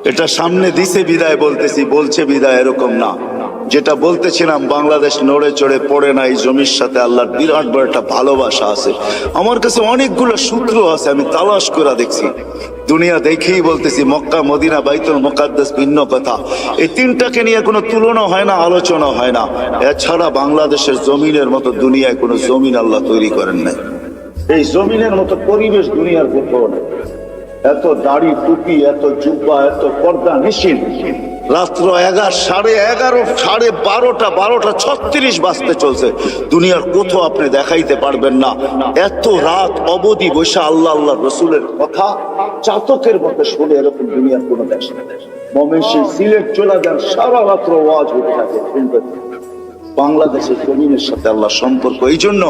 A: এটা সামনে দিছে বিদায় বলতেছি, বলছে বিদায় এরকম না। যেটা বলতেছিলাম, বাংলাদেশ নড়ে চড়ে পড়ে না, এই জমির সাথে আল্লাহর বিরাট বড় একটা ভালোবাসা আছে। আমার কাছে অনেকগুলো সূত্র আছে, আমি তালাশ করে দেখছি। দুনিয়া দেখেই বলতেছি, মক্কা, মদিনা, বাইতুল মুকাদ্দাস ভিন্ন কথা। এই তিনটাকে নিয়ে কোনো তুলনা হয় না, আলোচনা হয় না। এছাড়া বাংলাদেশের জমিনের মতো দুনিয়ায় কোনো জমিন আল্লাহ তৈরি করেন নাই। এই জমিনের মতো পরিবেশ দুনিয়ার কোথাও নেই। এত দাড়ি টুপি, এত জুব্বা, এত পর্দা নিশিন, রাত্র 11, সাড়ে 12টা বাজতে চলছে। দুনিয়ার কোথাও আপনি দেখাইতে পারবেন না এত রাত অবধি বসে আল্লাহ আল্লাহ রসুলের কথা চাতকের মতো শুনে, এরকম দুনিয়ার কোনো দেশ না। ময়মনসিংহ, সিলেট চলে যান, সারা রাত্র ওয়াজ হতে থাকে, শুনতে থাকে। বাংলাদেশের জমিনের সাথে আল্লাহ সম্পর্ক, এই জন্য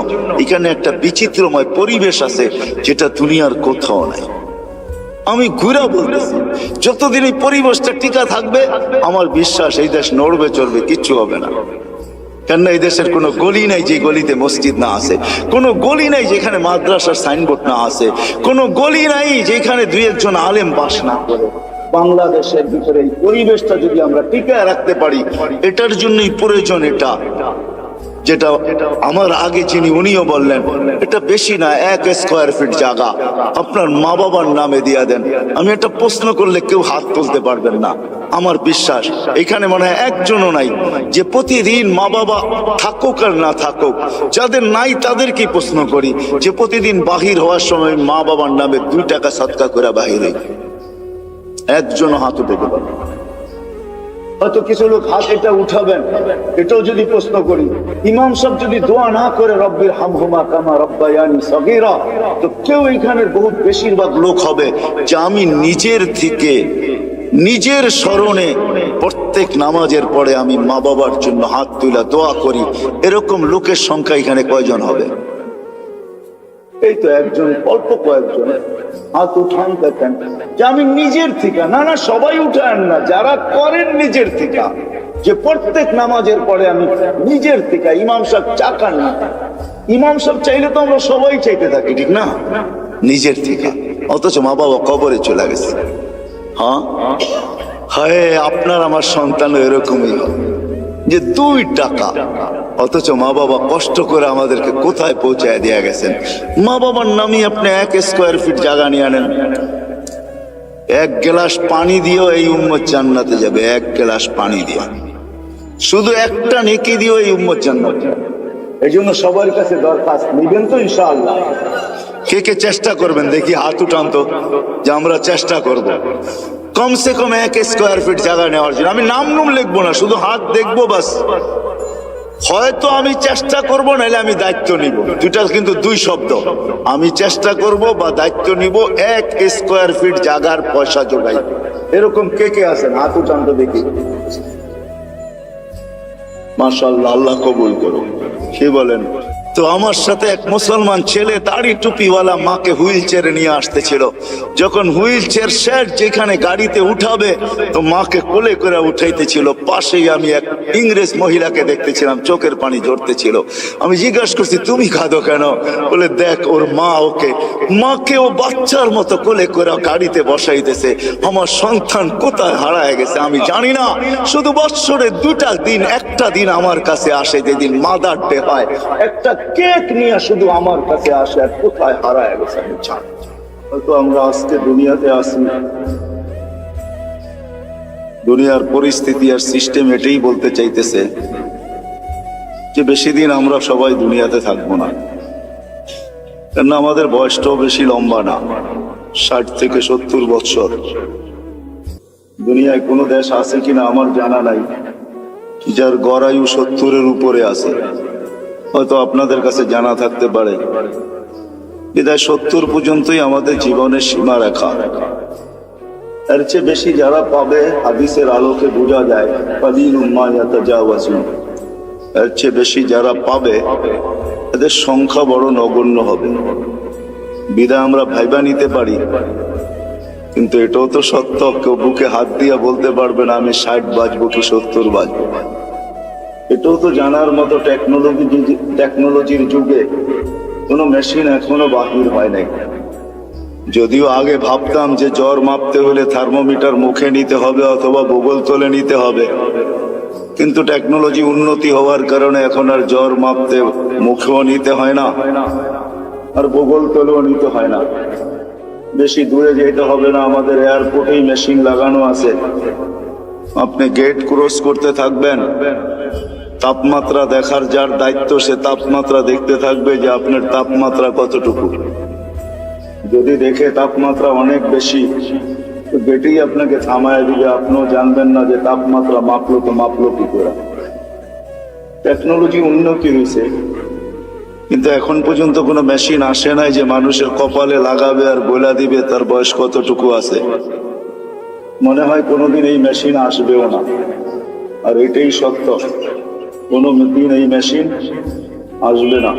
A: এখানে একটা বিচিত্রময় পরিবেশ আছে যেটা দুনিয়ার কোথাও নাই। আমি ঘুরা বলতেছি, যতদিন এই পরিবেশটা টিকা থাকবে আমার বিশ্বাস এই দেশ নড়বে চড়বে, কিচ্ছু হবে না। কেননা এই দেশের কোনো গলি নাই যে গলিতে মসজিদ না আছে, কোনো গলি নাই যেখানে মাদ্রাসার সাইনবোর্ড না আছে, কোনো গলি নাই যেখানে দুই একজন আলেম বাস না করে। বাংলাদেশের ভিতরে এই পরিবেশটা যদি আমরা টিকায় রাখতে পারি, এটার জন্যই প্রয়োজন এটা, যেটা আমার আগে যিনি উনিও বললেন, এটা বেশি না, 1 স্কয়ার ফিট জায়গা আপনার মা বাবার নামে দিয়া দেন। আমি একটা প্রশ্ন করলে কেউ হাত তুলতে পারবেন না। আমার বিশ্বাস এখানে মনে হয় একজনও নাই যে প্রতিদিন মা বাবা থাকুক আর না থাকুক, যাদের নাই তাদেরকে প্রশ্ন করি যে প্রতিদিন বাহির হওয়ার সময় মা বাবার নামে 2 টাকা সদকা করে বাহির হই, একজনও হাত উঠে দেবেন। হয়তো কিছু লোক হাত এটা উঠাবেন, এটাও যদি প্রশ্ন করি, ইমাম সাহেব যদি দোয়া না করে রব্বির হামহুমা কামা রব্বায়ানি সগীরা, তো কেউ এখানের বহুত বেশিরভাগ লোক হবে যে আমি নিজের থেকে নিজের স্মরণে প্রত্যেক নামাজের পরে আমি মা বাবার জন্য হাত তুলে দোয়া করি। এরকম লোকের সংখ্যা এখানে কয়জন হবে? এই তো একজন, অল্প কয়েকজন হাত উঠান দেখেন যে আমি নিজের থেকে। না না, সবাই উঠান না, যারা করেন নিজের থেকে, যে প্রত্যেক নামাজের পরে আমি নিজের থেকে। ইমাম সাহেব চাকান না, ইমাম সাহেব চাইলে তো আমরা সবাই চাইতে থাকি, ঠিক না? নিজের থেকে। অথচ মা বাবা কবরে চলে গেছে। হ্যাঁ, হায় আপনার আমার সন্তানও এরকমই হবে যে 2 টাকা, অথচ মা বাবা কষ্ট করে আমাদেরকে কোথায় পৌঁছায় দিয়ে গেছেন। মা বাবার নামই আপনি 1 স্কয়ার ফিট জায়গা নিয়ে আনেন, 1 গ্লাস পানি দিয়েও এই উম্মত জান্নাতে যাবে। 1 গ্লাস পানি দিয়ে, শুধু একটা নেকি দিয়েও এই উম্মত জান্নাতে যাবে। এই জন্য সবার কাছে দরখাস্ত, নিবেন তো ইনশাআল্লাহ? কে কে চেষ্টা করবেন দেখি, হাত উঠান তো, যে আমরা চেষ্টা করব কমসে কম 1 স্কয়ার ফিট জায়গা নেওয়ার জন্য। আমি নাম নুম লিখবো না, শুধু হাত দেখবো বাস। হয়তো আমি চেষ্টা করব, নাহলে আমি দায়িত্ব নিব। দুটা কিন্তু 2 শব্দ, আমি চেষ্টা করব বা দায়িত্ব নিব। 1 স্কয়ার ফিট জায়গার পয়সা জোগাই। এরকম কে কে আছেন? হাত উঠান তো দেখি। মাশাআল্লাহ, আল্লাহ কবুল করুন। কি বলেন? তো আমার সাথে এক মুসলমান ছেলে দাড়ি টুপিওয়ালা মাকে হুইল চেয়ারে নিয়ে আসতেছিল। যখন হুইল চেয়ার সেট যেখানে গাড়িতে উঠাবে, তো মাকে কোলে করে উঠাইতেছিল। পাশেই আমি এক ইংরেজ মহিলাকে দেখতেছিলাম, চোখের পানি ঝরতেছিল। আমি জিজ্ঞাসা করছি, তুমি কাঁদো কেন? বলে, দেখ ওর মা মাকে ও বাচ্চার মতো কোলে করে গাড়িতে বসাইতেছে। আমার সন্তান কোথায় হারায় গেছে আমি জানি না। শুধু বৎসরে 2টা দিন, একটা দিন আমার কাছে আসে যেদিন মাদার ডে হয়, একটা কেক নিয়ে শুধু আমার কাছে আসে, আর কোথায় হারায় গেছে আমি জানি। হয়তো আমরা আজকে দুনিয়াতে আসি, দুনিয়ার পরিস্থিতি আর সিস্টেম এটাই বলতে চাইতেছে যে বেশি দিন আমরা সবাই দুনিয়াতে থাকবো না। কেন আমাদের বয়সটাও বেশি লম্বা না, 60 থেকে 70 বছর। দুনিয়ায় কোনো দেশ আছে কিনা আমার জানা নাই যার গড়ায়ু 70-এর উপরে আছে। হয়তো আপনাদের কাছে জানা থাকতে পারে। বিদায় 70 পর্যন্তই আমাদের জীবনের সীমা রেখা। এর চেয়ে বেশি যারা পাবে, হাদিসের আলোকে বোঝা যায় কালিলুম মা ইয়াতাজাওয়াজুন, এর চেয়ে বেশি যারা পাবে এদের সংখ্যা বড় নগণ্য হবে। বিদায় আমরা ভাইবা নিতে পারি, কিন্তু এটাও তো সত্য, কেউ বুকে হাত দিয়ে বলতে পারবে না আমি 60 বাজবো কি 70 বাজবো। এটাও তো জানার মতো টেকনোলজির যুগে কোনো মেশিন এখনো বাহির হয় নাই। যদিও আগে ভাবতাম যে জ্বর মাপতে হলে থার্মোমিটার মুখে নিতে হবে অথবা বুগল তলে নিতে হবে, কিন্তু টেকনোলজি উন্নতি হওয়ার কারণে এখন আর জ্বর মাপতে মুখেও নিতে হয় না, আর বুগল তলেও নিতে হয় না। বেশি দূরে যেতে হবে না, আমাদের এয়ারপোর্টেই মেশিন লাগানো আছে। আপনি গেট ক্রস করতে থাকবেন, তাপমাত্রা দেখার যার দায়িত্ব সে তাপমাত্রা দেখতে থাকবে যে আপনার তাপমাত্রা কতটুকু। যদি দেখে তাপমাত্রা অনেক বেশি, তো বেটি আপনাকে থামায় দিবে, আপনিও জানবেন না যে তাপমাত্রা মাপলো তো মাপলো কি করে। টেকনোলজি উন্নতি হয়েছে, কিন্তু এখন পর্যন্ত কোনো মেশিন আসে নাই যে মানুষের কপালে লাগাবে আর বলে দিবে তার বয়স কতটুকু আছে। মনে হয় কোনোদিন এই মেশিন আসবেও না। আর এটাই সত্য, কোনো দিন এই মেশিন আসবে না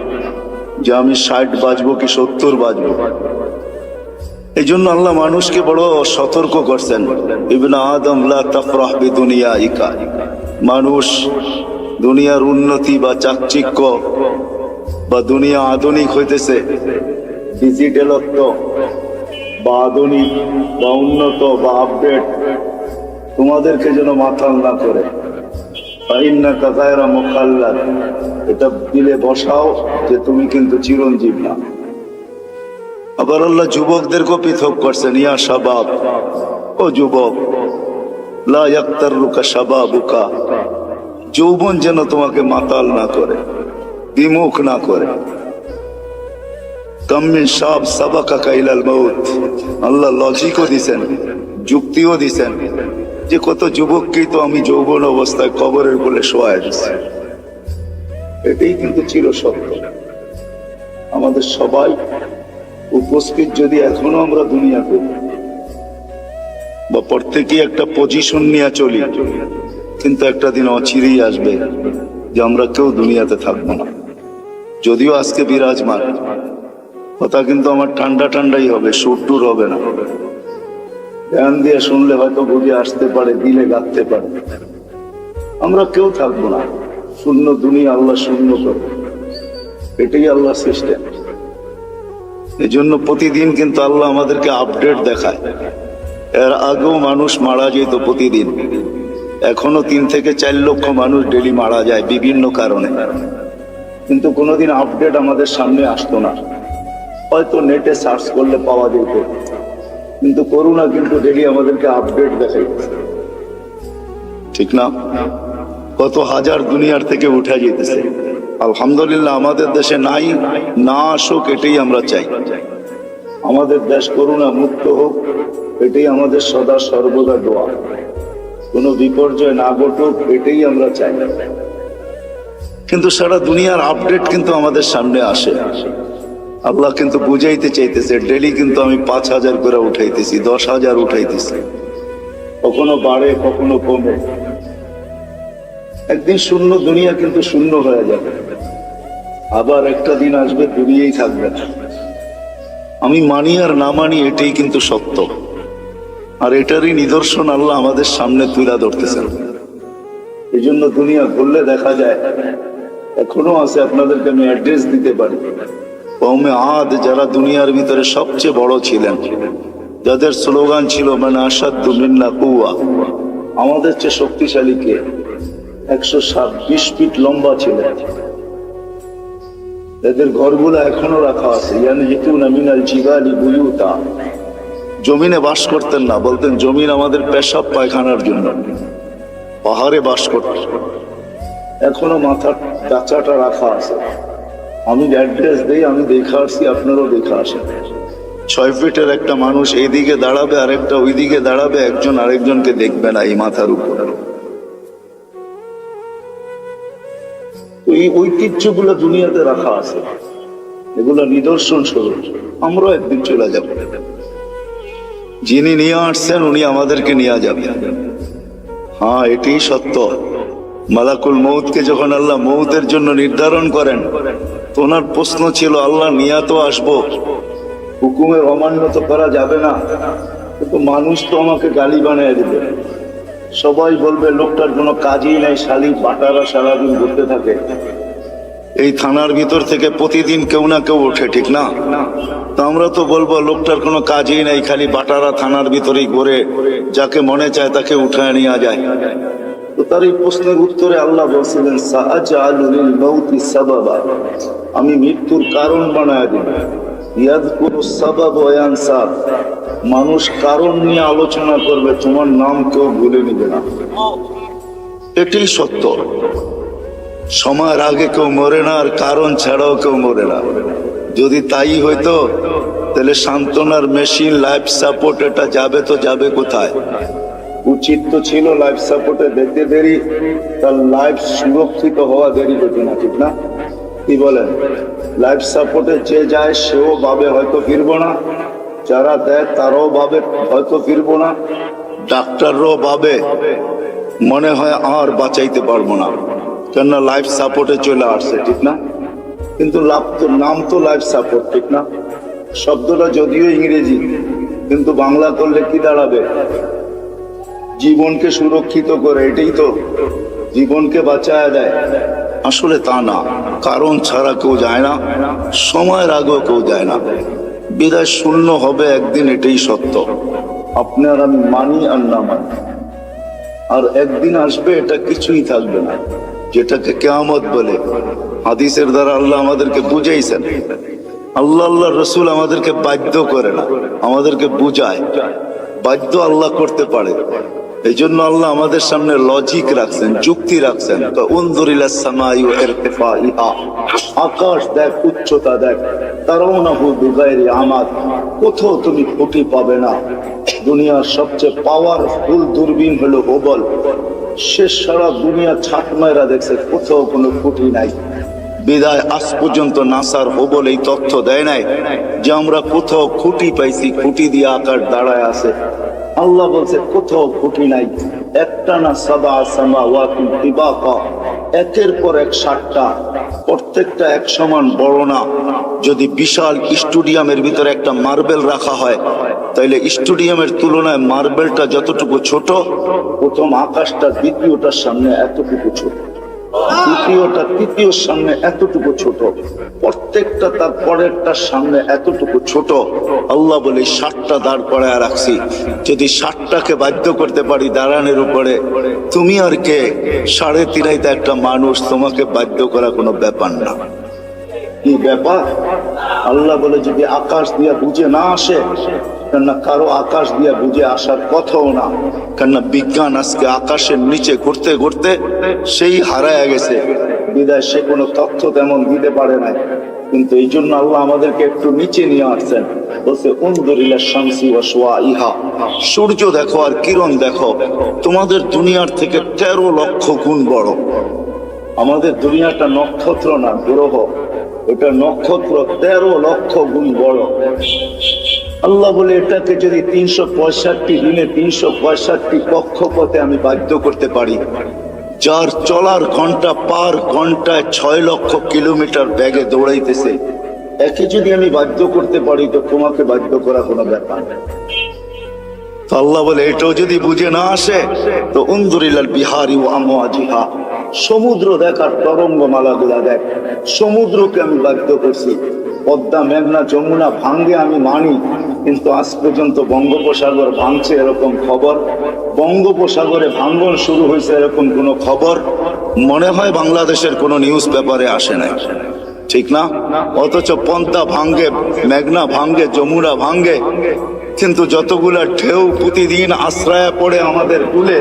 A: যে আমি 60 বাজবো কি 70 বাজবো। এই জন্য আল্লাহ মানুষকে বড় সতর্ক করছেন, ইবনে আদম লা তাফরাহ বিদুনিয়াইকা। মানুষ দুনিয়ার উন্নতি বা চাকচিক্য বা দুনিয়া আধুনিক হইতেছে, ডিজিটালত্ব বা আধুনিক বা উন্নত বা আপডেট তোমাদেরকে যেন মাতাল না করে। এটা দিলে বসাও যে তুমি কিন্তু চিরঞ্জীব না। আবার আল্লাহ যুবকদেরকেও পৃথক করছেন, ইয়া শাবাব, ও যুবক, লা ইয়াক্তাররুকা শাবাবুকা, যৌবন যেন তোমাকে মাতাল না করে, বিমুখ না করে। কাম মিন শাব সাবাকাকা ইলাল মাউত, আল্লাহ লজিকও দিছেন, যুক্তিও দিছেন যে কত যুবককেই তো আমি যৌবন অবস্থায় কবরের কোলে শোয়ায় দিচ্ছি। এটাই কিন্তু চির সত্য। আমাদের সবাই উপস্থিত যদি এখনো আমরা দুনিয়াতে বা প্রত্যেকেই একটা পজিশন নিয়ে চলি, কিন্তু একটা দিন অচিরেই আসবে যে আমরা কেউ দুনিয়াতে থাকবো না। যদিও আজকে বিরাজমান কথা, কিন্তু আমার ঠান্ডা ঠান্ডাই হবে, সুর টুর হবে না। ধ্যান দিয়ে শুনলে হয়তো বুঝে আসতে পারে, দিলে গাঁথতে পারে। আমরা কেউ থাকবো না, শূন্য দুনিয়া আল্লাহ শূন্য করবে, এটাই আল্লাহ সিস্টেম। এই জন্য প্রতিদিন কিন্তু আল্লাহ আমাদেরকে আপডেট দেখায়। এর আগেও মানুষ মারা যেত প্রতিদিন, এখনো 3 থেকে 4 লক্ষ মানুষ ডেলি মারা যায় বিভিন্ন কারণে, কিন্তু কোনোদিন আপডেট আমাদের সামনে আসতো না। হয়তো নেটে সার্চ করলে পাওয়া যেত, কিন্তু করোনা কিন্তু ডেলি আমাদেরকে আপডেট দেখাইতেছে, ঠিক না? কত হাজার দুনিয়ার থেকে উঠে যেতেছে। আলহামদুলিল্লাহ আমাদের দেশে নাই, না আসুক এটাই আমরা চাই। আমাদের দেশ করোনা মুক্ত হোক, এটাই আমাদের সদা সর্বদা দোয়া। কোনো বিপর্যয় না ঘটুক, এটাই আমরা চাই। কিন্তু সারা দুনিয়ার আপডেট কিন্তু আমাদের সামনে আসে। আল্লাহ কিন্তু বুঝাইতে চাইতেছে, ডেলি কিন্তু আমি 5000 করে উঠাইতেছি, 10,000 উঠাইতেছি, কখনো বাড়ে কখনো কমে। একদিন শূন্য দুনিয়া কিন্তু শূন্য হয়ে যাবে, আবার একটা দিন আসবে দুনিয়াই থাকবে না। আমি মানি আর না মানি, এটাই কিন্তু সত্য। আর এটারই নিদর্শন আল্লাহ আমাদের সামনে তুলে ধরতেছেন। এই জন্য দুনিয়া ঘুরলে দেখা যায় এখনো আছে। আপনাদেরকে আমি অ্যাড্রেস দিতে পারি। কওমে আদ যারা দুনিয়ার ভিতরে সবচেয়ে বড় ছিলেন, যাদের স্লোগান ছিল মানে আসাদ্দু মিন্না কুওয়া, আমাদের চেয়ে শক্তিশালী কে? 120 ফিট লম্বা ছিলেন। এদের ঘরগুলো এখনো রাখা আছে। ইয়ানহিতুনা মিনাল জিবালি বুয়ুতা, জমিনে বাস করতেন না, বলতেন জমিন আমাদের পেশাব পায়খানার জন্য। পাহাড়ে বাস করতেন, এখনো মাথার ডাচাটা রাখা আছে। আমি অ্যাড্রেস দেই, আমি দেখে আসছি, আপনারাও দেখে আসেন। 6 ফিটের একটা মানুষ এইদিকে দাঁড়াবে, আরেকটা ওইদিকে দাঁড়াবে, একজন আরেকজনকে দেখবে না এই মাথার উপর। এই ঐতিহ্যগুলো দুনিয়াতে রাখা আছে, এগুলো নিদর্শন স্বরূপ। আমরাও একদিন চলে যাব। যিনি নিয়ে আসছেন উনি আমাদেরকে নিয়ে যাবেন। হ্যাঁ, এটাই সত্য। মালাকুল মউতকে যখন আল্লাহ মউতের জন্য নির্ধারণ করেন, তো ওনার প্রশ্ন ছিল, আল্লাহ নিয়া তো আসবো, হুকুমের অমান্য তো করা যাবে না, কিন্তু মানুষ তো আমাকে গালি বানিয়ে দিবে। সবাই বলবে লোকটার কোনো কাজই নাই, শালি বাটারা সারাদিন ঘুরতে থাকে। এই থানার ভিতর থেকে প্রতিদিন কেউ না কেউ ওঠে, ঠিক না? তো আমরা তো বলবো লোকটার কোনো কাজই নাই, খালি বাটারা থানার ভিতরেই ঘুরে, যাকে মনে চায় তাকে উঠায় নিয়ে যায়। তো তার এই প্রশ্নের উত্তরে আল্লাহ বলছিলেন, সাআজআলু লিল মাউতি সাবাবা, আমি মৃত্যুর কারণ বানায় দিব। ইয়াযকুরুস সাবাব ওয়া ইয়ানসা, মানুষ কারণ নিয়ে আলোচনা করবে, তোমার নাম কেউ ভুলে নিবে না। এটাই সত্য। সময়ের আগে কেউ মরে না, আর কারণ ছাড়াও কেউ মরে না। যদি তাই হইতো, তাহলে সান্ত্বনার মেশিন, লাইফ সাপোর্ট, এটা যাবে তো যাবে কোথায়? উচিত তো ছিল লাইফ সাপোর্টে দিতে দেরি, তার লাইফ সুরক্ষিত হওয়া দেরি হতো না, ঠিক না? কি বলেন? লাইফ সাপোর্টে যে যায় সেও ভাবে হয়তো ফিরবো না, যারা দেয় তারাও ভাবে হয়তো ফিরবো না, ডাক্তাররাও ভাবে মনে হয় আর বাঁচাইতে পারবো না, কেননা লাইফ সাপোর্টে চলে আসছে, ঠিক না? কিন্তু লাভ তো, নাম তো লাইফ সাপোর্ট, ঠিক না? শব্দটা যদিও ইংরেজি, কিন্তু বাংলা করলে কি দাঁড়াবে? জীবনকে সুরক্ষিত করে, এটাই তো, জীবনকে বাঁচায় দেয়। আসলে তা না, কারণ ছাড়া কেউ যায় না, সময়ের আগেও কেউ যায় না, বিদায় শূন্য হবে একদিন, এটাই সত্য। আপনার আমি মানি আর না মানি, আর একদিন আসবে এটা কিছুই থাকবে না, যেটাকে কিয়ামত বলে। হাদিসের দ্বারা আল্লাহ আমাদেরকে বুঝাইছেন। আল্লাহ রসুল আমাদেরকে বাধ্য করে না, আমাদেরকে বুঝায়। বাধ্য আল্লাহ করতে পারে, এই জন্য আল্লাহ আমাদের সামনে লজিক রাখছেন, যুক্তি রাখছেন। আকাশ দেখ, উচ্চতা দেখ, তারাউনাহু বিগাইরি আমাদ, কোথাও তুমি খুঁটি পাবে না। দুনিয়ার সবচেয়ে পাওয়ারফুল দূরবীন হলো হুবল, সে সারা দুনিয়া ছাট মাইরা দেখছে, কোথাও কোনো খুঁটি নাই। বিদায় আজ পর্যন্ত নাসার হুবল এই তথ্য দেয় নাই যে আমরা কোথাও খুঁটি পাইছি, খুঁটি দিয়ে আকাশ দাঁড়ায় আছে। আল্লাহ বলছে কোথাও খুঁটি নাই। একটা না সাবা সামাওয়াতুন তিবাকা, একের পর এক 7টা, প্রত্যেকটা এক সমান বড় না। যদি বিশাল স্টেডিয়ামের ভিতরে একটা মার্বেল রাখা হয়, তাইলে স্টেডিয়ামের তুলনায় মার্বেলটা যতটুকু ছোট, প্রথম আকাশটা দ্বিতীয়টার সামনে এতটুকু ছোট, দ্বিতীয়টা তৃতীয়র সামনে এতটুকু ছোট, প্রত্যেকটা তার পরেরটার সামনে এতটুকু ছোট। আল্লাহ বলে 7টা দাঁড় করায় রাখছি, যদি 7টাকে বাধ্য করতে পারি দাঁড়ানোর উপরে, তুমি আর কে? 3.5 একটা মানুষ, তোমাকে বাধ্য করা কোনো ব্যাপার না। কি ব্যাপার? আল্লাহ বলে যদি আকাশ দিয়া বুঝে না আসে, কেননা কারো আকাশ দিয়া বুঝে আসার কথাও না, কেননা বিজ্ঞান আজকে আকাশের নিচে ঘুরতে ঘুরতে সেই হারায় গেছে, বিদায় সে কোনো তথ্য তেমন দিতে পারে নাই। কিন্তু এই জন্য আল্লাহ আমাদেরকে একটু নিচে নিয়ে আসছেন, বলছে উনদুরিলা শামসি ওয়া শুআইহা, সূর্য দেখো আর কিরণ দেখো, তোমাদের দুনিয়ার থেকে 13 লক্ষ গুণ বড়। আমাদের দুনিয়াটা নক্ষত্র না, গ্রহ, এটা নক্ষত্র 13 লক্ষ গুণ বড়। আল্লাহ বলে এটাকে যদি 365 দিনে 365 কক্ষপথে আমি বাধ্য করতে পারি, যার চলার ঘন্টা পার ঘন্টায় 6 লক্ষ কিলোমিটার বেগে দৌড়াইতেছে, একে যদি আমি বাধ্য করতে পারি, তো তোমাকে বাধ্য করা কোনো ব্যাপার না। আল্লাহ বলে এটাও যদি বুঝে না আসে, তো উনজুরিলাল বিহারি ওয়া আমওয়াজিহা, সমুদ্র দেখার তরঙ্গমালা গুলা দেখ। সমুদ্রকে আমি বাধ্য করছি। পদ্মা, মেঘনা, যমুনা ভাঙ্গে আমি মানি, কিন্তু আজ পর্যন্ত বঙ্গোপসাগর ভাঙছে এরকম খবর, বঙ্গোপসাগরে ভাঙ্গন শুরু হয়েছে এরকম কোনো খবর মনে হয় বাংলাদেশের কোনো নিউজ পেপারে আসে না, ঠিক না? অথচ পদ্মা ভাঙ্গে, মেঘনা ভাঙ্গে, যমুনা ভাঙ্গে, কিন্তু যতগুলা ঢেউ প্রতিদিন আশ্রয় পড়ে আমাদের কুলে,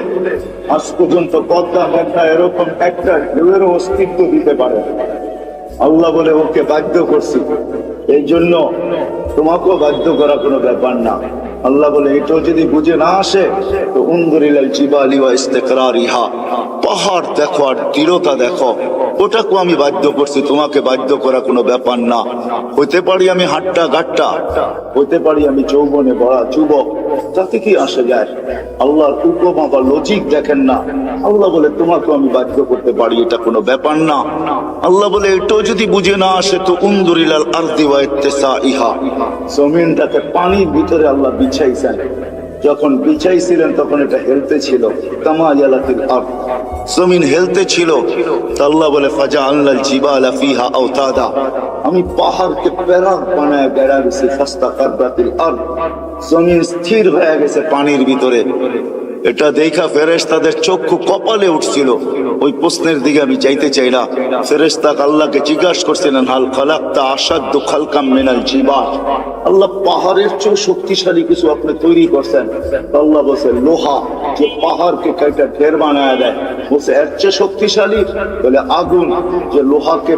A: আজ পর্যন্ত পদ্মা মেঘনা এরকম একটা ঢেউয়ের অস্তিত্ব দিতে পারে। আল্লাহ বলে ওকে বাধ্য করছি, এই জন্য তোমাকেও বাধ্য করা কোনো ব্যাপার না। আল্লাহ বলে এটাও যদি বুঝে না আসে, তো উনদুরিলাল জিবালি ওয়া ইস্তিকরারিহা, পাহাড় দেখো আর দৃঢ়তা দেখো, ওটাকেও আমি বাধ্য করছি, তোমাকে বাধ্য করা কোনো ব্যাপার না। হইতে পারি আমি হাট্টা গাট্টা, হইতে পারি আমি যৌবনে বড়া যুবক, তাতে কি আসে যায়? আল্লাহর উপমা বা লজিক দেখেন না। আল্লাহ বলে তোমাকেও আমি বাধ্য করতে পারি, এটা কোনো ব্যাপার না। আল্লাহ বলে এটাও যদি বুঝে না আসে, তো উনদুরিলাল আরদি ওয়া ইত্তিসাইহা, জমিনটাকে পানির ভিতরে আল্লাহ বিছাইছেন। যখন বিছাইছিলেন তখন এটা হেলতে ছিল, তামায়ালাতিল আরদ, জমিন হেলতে ছিল। আল্লাহ বলে ফাজআলনাল জিবালা ফিহা আওতাদা, আমি পাহাড়কে প্যারাক বানায় বেড়া গেছি, ফাস্তাকাররাতিল আরদ, জমিন স্থির হয়ে গেছে পানির ভিতরে। এটা দেখা ফেরেশতাদের চক্ষু কপালে উঠছিল। ওই প্রশ্নের দিকে আমি যাইতে চাই না। ফেরেশতা আল্লাহকে জিজ্ঞাসা করছিলেন, হাল খালাকতা আশাদ্দু খালকাম মিনাল জিবাল, আল্লাহ পাহাড়ের চেয়ে শক্তিশালী কিছু আপনি তৈরি করছেন। আল্লাহ বলছে লোহা, যে পাহাড়কে কাইটা ঢের বানায় দেয়। বলছে এর চেয়ে শক্তিশালী? বলে আগুন, যে লোহাকে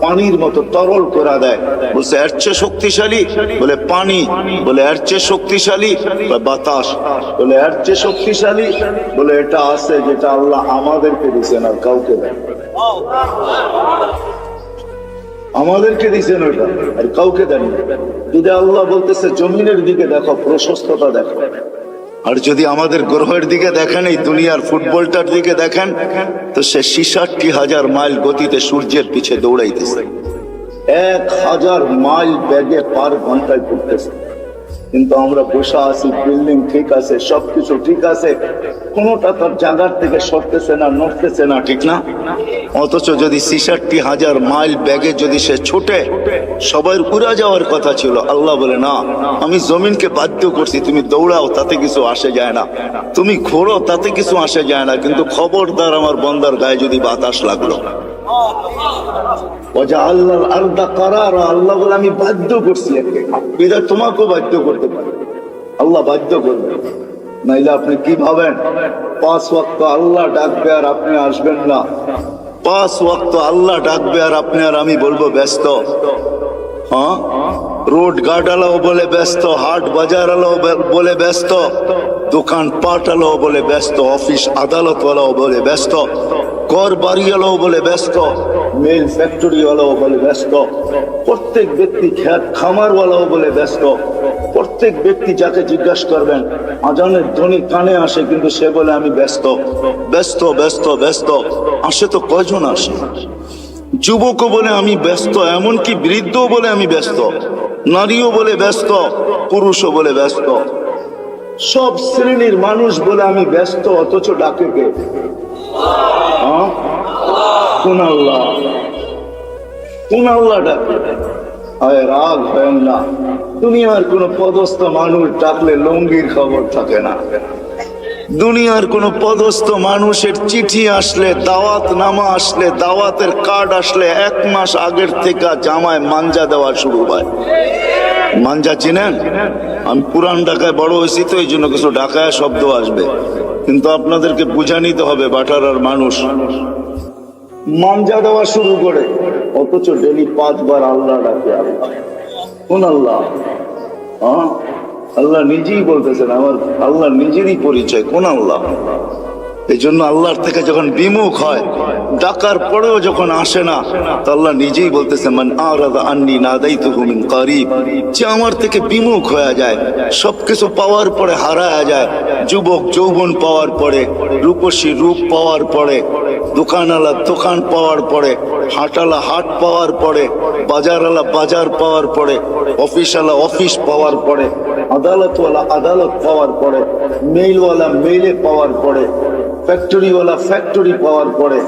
A: পানির মতো তরল করে দেয়। বলছে এর চেয়ে শক্তিশালী? বলে পানি। বলে এর চেয়ে শক্তিশালী? বাতাস। বলে এর চেয়ে শক্তিশালী? বলে এটা আছে যেটা আল্লাহ আমাদেরকে দিচ্ছেন আর কাউকে দেয়। আমাদেরকে দিচ্ছেন ওইটা আর কাউকে দেন। যদি আল্লাহ বলতেছে জমিনের দিকে দেখো, প্রশস্ততা দেখো, আর যদি আমাদের গ্রহের দিকে দেখেন, এই দুনিয়ার ফুটবলটার দিকে দেখেন, তো সে 66,000 মাইল গতিতে সূর্যের পিছে দৌড়াইতেছে, 1000 মাইল বেগে পার ঘন্টায় ঘুরতেছে। কিন্তু আমরা বসে আছি, বিল্ডিং ঠিক আছে, সবকিছু ঠিক আছে, কোনোটা তার জায়গার থেকে সরতেছে না, নড়তেছে না, ঠিক না? অথচ যদি 66,000 মাইল ব্যাগে যদি সে ছুটে, সবাই উড়া যাওয়ার কথা ছিল। আল্লাহ বলে না, আমি জমিনকে বাধ্য করছি, তুমি দৌড়াও, তাতে কিছু আসে যায় না, তুমি ঘোরো, তাতে কিছু আসে যায় না, কিন্তু খবরদার আমার বন্দার গায়ে যদি বাতাস লাগলো। আল্লাহ বলে আমি বাধ্য করছি, তোমাকেও বাধ্য করতে পারি, আল্লাহ বাধ্য করবে। নাইলে আপনি কি ভাবেন 5 ওয়াক্ত আল্লাহ ডাকবে আর আপনি আসবেন না? 5 ওয়াক্ত আল্লাহ ডাকবে আর আপনি আর আমি বলবো ব্যস্ত? হ্যাঁ, রোড গার্ড আলাও বলে ব্যস্ত, হাট বাজার আলাও বলে ব্যস্ত, দোকান পাট আলাও বলে ব্যস্ত, অফিস আদালত ওয়ালাও বলে ব্যস্ত, ঘর বাড়ি আলাও বলে ব্যস্ত, মিল ফ্যাক্টরি ওয়ালাও বলে ব্যস্ত, প্রত্যেক ব্যক্তি খেত খামার ওয়ালাও বলে ব্যস্ত। প্রত্যেক ব্যক্তি যাকে জিজ্ঞাসা করবেন, আজানের ধ্বনি কানে আসে, কিন্তু সে বলে আমি ব্যস্ত, ব্যস্ত, ব্যস্ত, ব্যস্ত। আসে তো কয়জন আসে? যুবকও বলে আমি ব্যস্ত, এমনকি বৃদ্ধ বলে আমি ব্যস্ত, নারীও বলে ব্যস্ত, পুরুষও বলে ব্যস্ত, সব শ্রেণীর মানুষ বলে আমি ব্যস্ত। অথচ ডাকে কে? কোন আল্লাহ? কোন আল্লাহ ডাকে? রাগ হয় না, দুনিয়ার কোন পদস্থ মানুষ ডাকলে লঙ্গির খবর থাকে না। দুনিয়ার কোন পদস্থ মানুষের চিঠি আসলে, দাওয়াত নামা আসলে, দাওয়াতের কার্ড আসলে 1 মাস আগের থেকে জামায় মাঞ্জা দেওয়া শুরু হয়। মাঞ্জা চিনেন? আমি পুরান ঢাকায় বড় হয়েছি তো এই জন্য কিছু ঢাকায় শব্দ আসবে, কিন্তু আপনাদেরকে বুঝা নিতে হবে বাটারার মানুষ। মাঞ্জা দেওয়া শুরু করে, অথচ ডেলি 5 বার আল্লাহ ডাকে। আল্লাহ কোন আল্লাহ? আল্লাহ নিজেই বলতেছেন, আমার আল্লাহ নিজেরই পরিচয়। কোন আল্লাহ? এই জন্য আল্লাহর থেকে যখন বিমুখ হয়, ডাকার পরেও যখন আসে না, তো আল্লাহ নিজেই বলতেছে মান আরাদা আন্নি নাদাইতুহু মিন কারিব, যে আমার থেকে বিমুখ হয়ে যায়, সবকিছু পাওয়ার পরে হারায় যায়। যুবক যৌবন পাওয়ার পরে, রূপসী রূপ পাওয়ার পরে, দোকানওয়ালা দোকান পাওয়ার পরে, হাটওয়ালা হাট পাওয়ার পরে, বাজারওয়ালা বাজার পাওয়ার পরে, অফিসওয়ালা অফিস পাওয়ার পরে, আদালতওয়ালা আদালত পাওয়ার পরে, মেইলওয়ালা মেইলে পাওয়ার পরে, ফ্যাক্টরিওয়ালা ফ্যাক্টরি পাওয়ার পরে,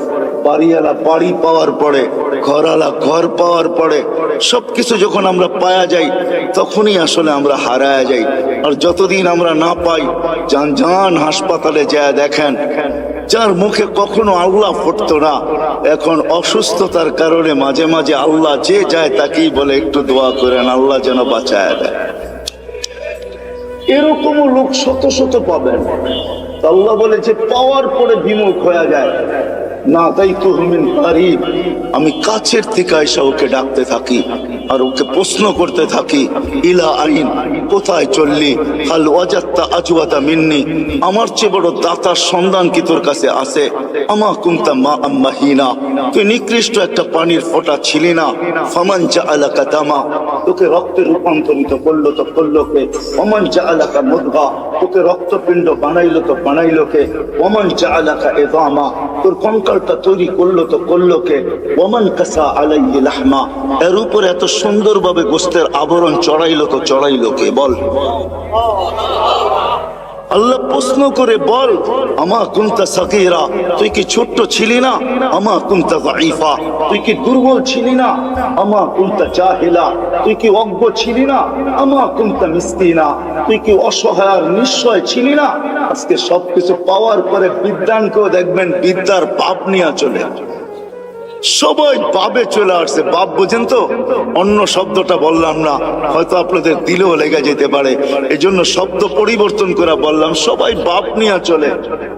A: বাড়িওয়ালা বাড়ি পাওয়ার পরে, ঘরওয়ালা ঘর পাওয়ার পরে, সবকিছু যখন আমরা পাওয়া যাই, তখনই আসলে আমরা হারায়া যাই। আর যতদিন আমরা না পাই, যান যান হাসপাতালে যায় দেখেন, যার মুখে কখনো আল্লাহ ফুটতো না, এখন অসুস্থতার কারণে মাঝে মাঝে আল্লাহ যে যায় তাকেই বলে একটু দোয়া করেন, আল্লাহ যেন বাঁচায় দেয়। এরকমও লোক শত শত পাবেন। আল্লাহ বলে যে পাওয়ার পরে বিমুখ হয়ে যায়, না তাই তো মিন কারিব, আমি কাছের থেকে এসে ওকে ডাকতে থাকি আর ওকে প্রশ্ন করতে থাকি, ইলা আইন, কোথায় চললি? হাল ওয়াজাত্তা আজওয়াতা মিন্নি, আমার চেয়ে বড় দাতার সন্ধান কি তোর কাছে আছে? আমা কুনতা মা আম্মাহিনা, তুই নিকৃষ্ট একটা পানির ফোঁটা ছিলি না? ফামান জাআলাকা দামা, তোকে রক্তে রূপান্তরিত করলো তো করলো কে? ওমান জাআলাকা মুদগা, তোকে রক্তপিণ্ড বানাইলো তো বানাইলো কে? ওমান জাআলাকা ইযামা, তোর কঙ্কালটা তৈরি করলো তো করলো কে? ওমান কাসা আলাইহি লাহমা, এর উপরে এত সুন্দরভাবে গোস্তের আবরণ চড়াইলো তো চড়াইলো কে? বল। আল্লাহ প্রশ্ন করে বল, আমা কুনতা সাগীরা, তুই কি ছোট্ট ছিলি না? আমা কুনতা যায়ীফা, তুই কি দুর্বল ছিলি না? আমা কুনতা জাহিলা, তুই কি অজ্ঞ ছিলি না? আমা কুনতা মিসকিনা, তুই কি অসহায় আর নিঃস্বয় ছিলি না? আজকে সবকিছু পাওয়ার পরে বিদ্যানকেও দেখবেন বিদ্যার পাপ নিয়ে চলে সবাই পাবে চলে আসছে। বাপ বোঝেন তো, অন্য শব্দটা বললাম না, হয়তো আপনাদের দিলেও লেগে যেতে পারে, এই জন্য শব্দ পরিবর্তন করে বললাম। সবাই বাপ নিয়ে চলে,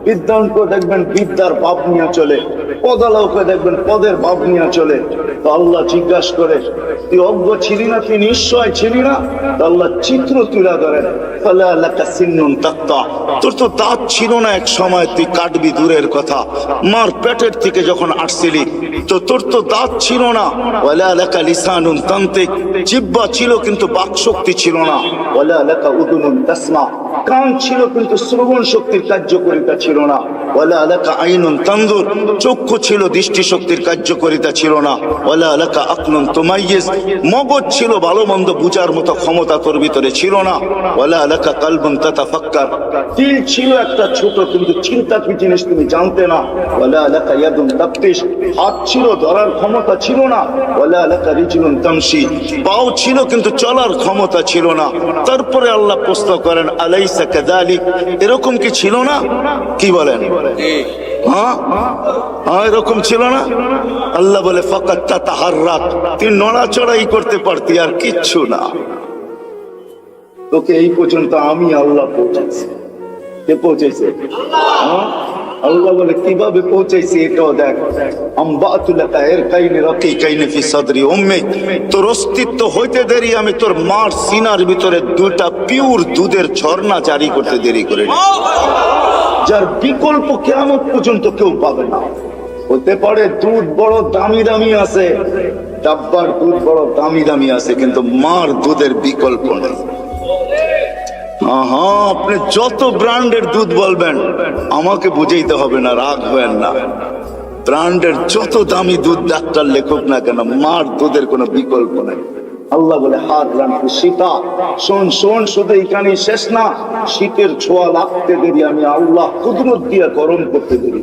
A: বিদ্যাঙ্ক দেখবেন বিদ্যার বাপ নিয়ে চলে, পদালকে দেখবেন পদের বাপ নিয়ে চলে। তো আল্লাহ জিজ্ঞাসা করে, তুই অজ্ঞ ছিলি না, তুই নিশ্চয় ছিলি না? তো আল্লাহ চিত্র তুলে ধরেন, তোর তো দাঁত ছিল না এক সময়, তুই কাটবি দূরের কথা, মার পেটের থেকে যখন আসছিলি তো তোর তো দাঁত ছিল না। ওয়ালা লাকা লিসানুন তানতিক, জিহ্বা ছিল কিন্তু বাক শক্তি ছিল না। ওয়ালা লাকা উদুনুন তাসমা, কান ছিল কিন্তু শ্রবণ শক্তির কার্যকারিতা ছিল না। ওয়ালা লাকা আইনুন তানজুর, চক্ষু ছিল দৃষ্টি শক্তির কার্যকারিতা ছিল না। ওয়ালা লাকা আকলুন তুমাইয়িজ, মগজ ছিল ভালো মন্দ বুঝার মতো ক্ষমতা তোর ভিতরে ছিল না। ওয়ালা লাকা কালবুন তাতাফাক্কার, দিল ছিল একটা ছোট কিন্তু চিন্তা কি জিনিস তুমি জানতে না। ওয়ালা লাকা ইয়াদুন তাবতিশ, হাত ছিল ধরার ক্ষমতা ছিল না। ওয়ালা লাকা রিজলুন তামশি, পাও ছিল কিন্তু চলার ক্ষমতা ছিল না। তারপরে আল্লাহ প্রশ্ন করেন, আলাইসা কাযালিক, এরকম কি ছিল না? কি বলেন? হ্যাঁ হ্যাঁ, এরকম ছিল না? আল্লাহ বলে, ফাকাত তাতাহাররাক, তুই নড়াচড়াই করতে পারতি, আর কিচ্ছু না। তোকে এই পর্যন্ত আমি আল্লাহ পৌঁছেছি। কে পৌঁছেছে? আল্লাহ বলে, কিভাবে পৌঁছাইছি এটাও দেখ। তোর অস্তিত্ব হইতে দেরি আমি তোর মার সিনার ভিতরে দুটা পিওর দুধের ঝর্ণা জারি করতে দেরি করে, যার বিকল্প কিয়ামত পর্যন্ত কেউ পাবে না। হতে পারে দুধ বড় দামি দামি আছে, ডাব্বার দুধ বড় দামি দামি আছে, কিন্তু মার দুধের বিকল্প নেই। হ্যাঁ, আপনি যত ব্র্যান্ডের দুধ বলবেন আমাকে বুঝাইতে হবে না, রাগ হবেন না। ব্র্যান্ডের যত দামি দুধ ডাক্তার লেখক না কেন, মার দুধের কোনো বিকল্প নেই। আল্লাহ বলে, হাত রাখি শীতা, শোন শোন, শুধু এখানে শেষ না, শীতের ছোঁয়া লাগতে দেরি আমি আল্লাহ কুদরত দিয়ে গরম করতে দেরি,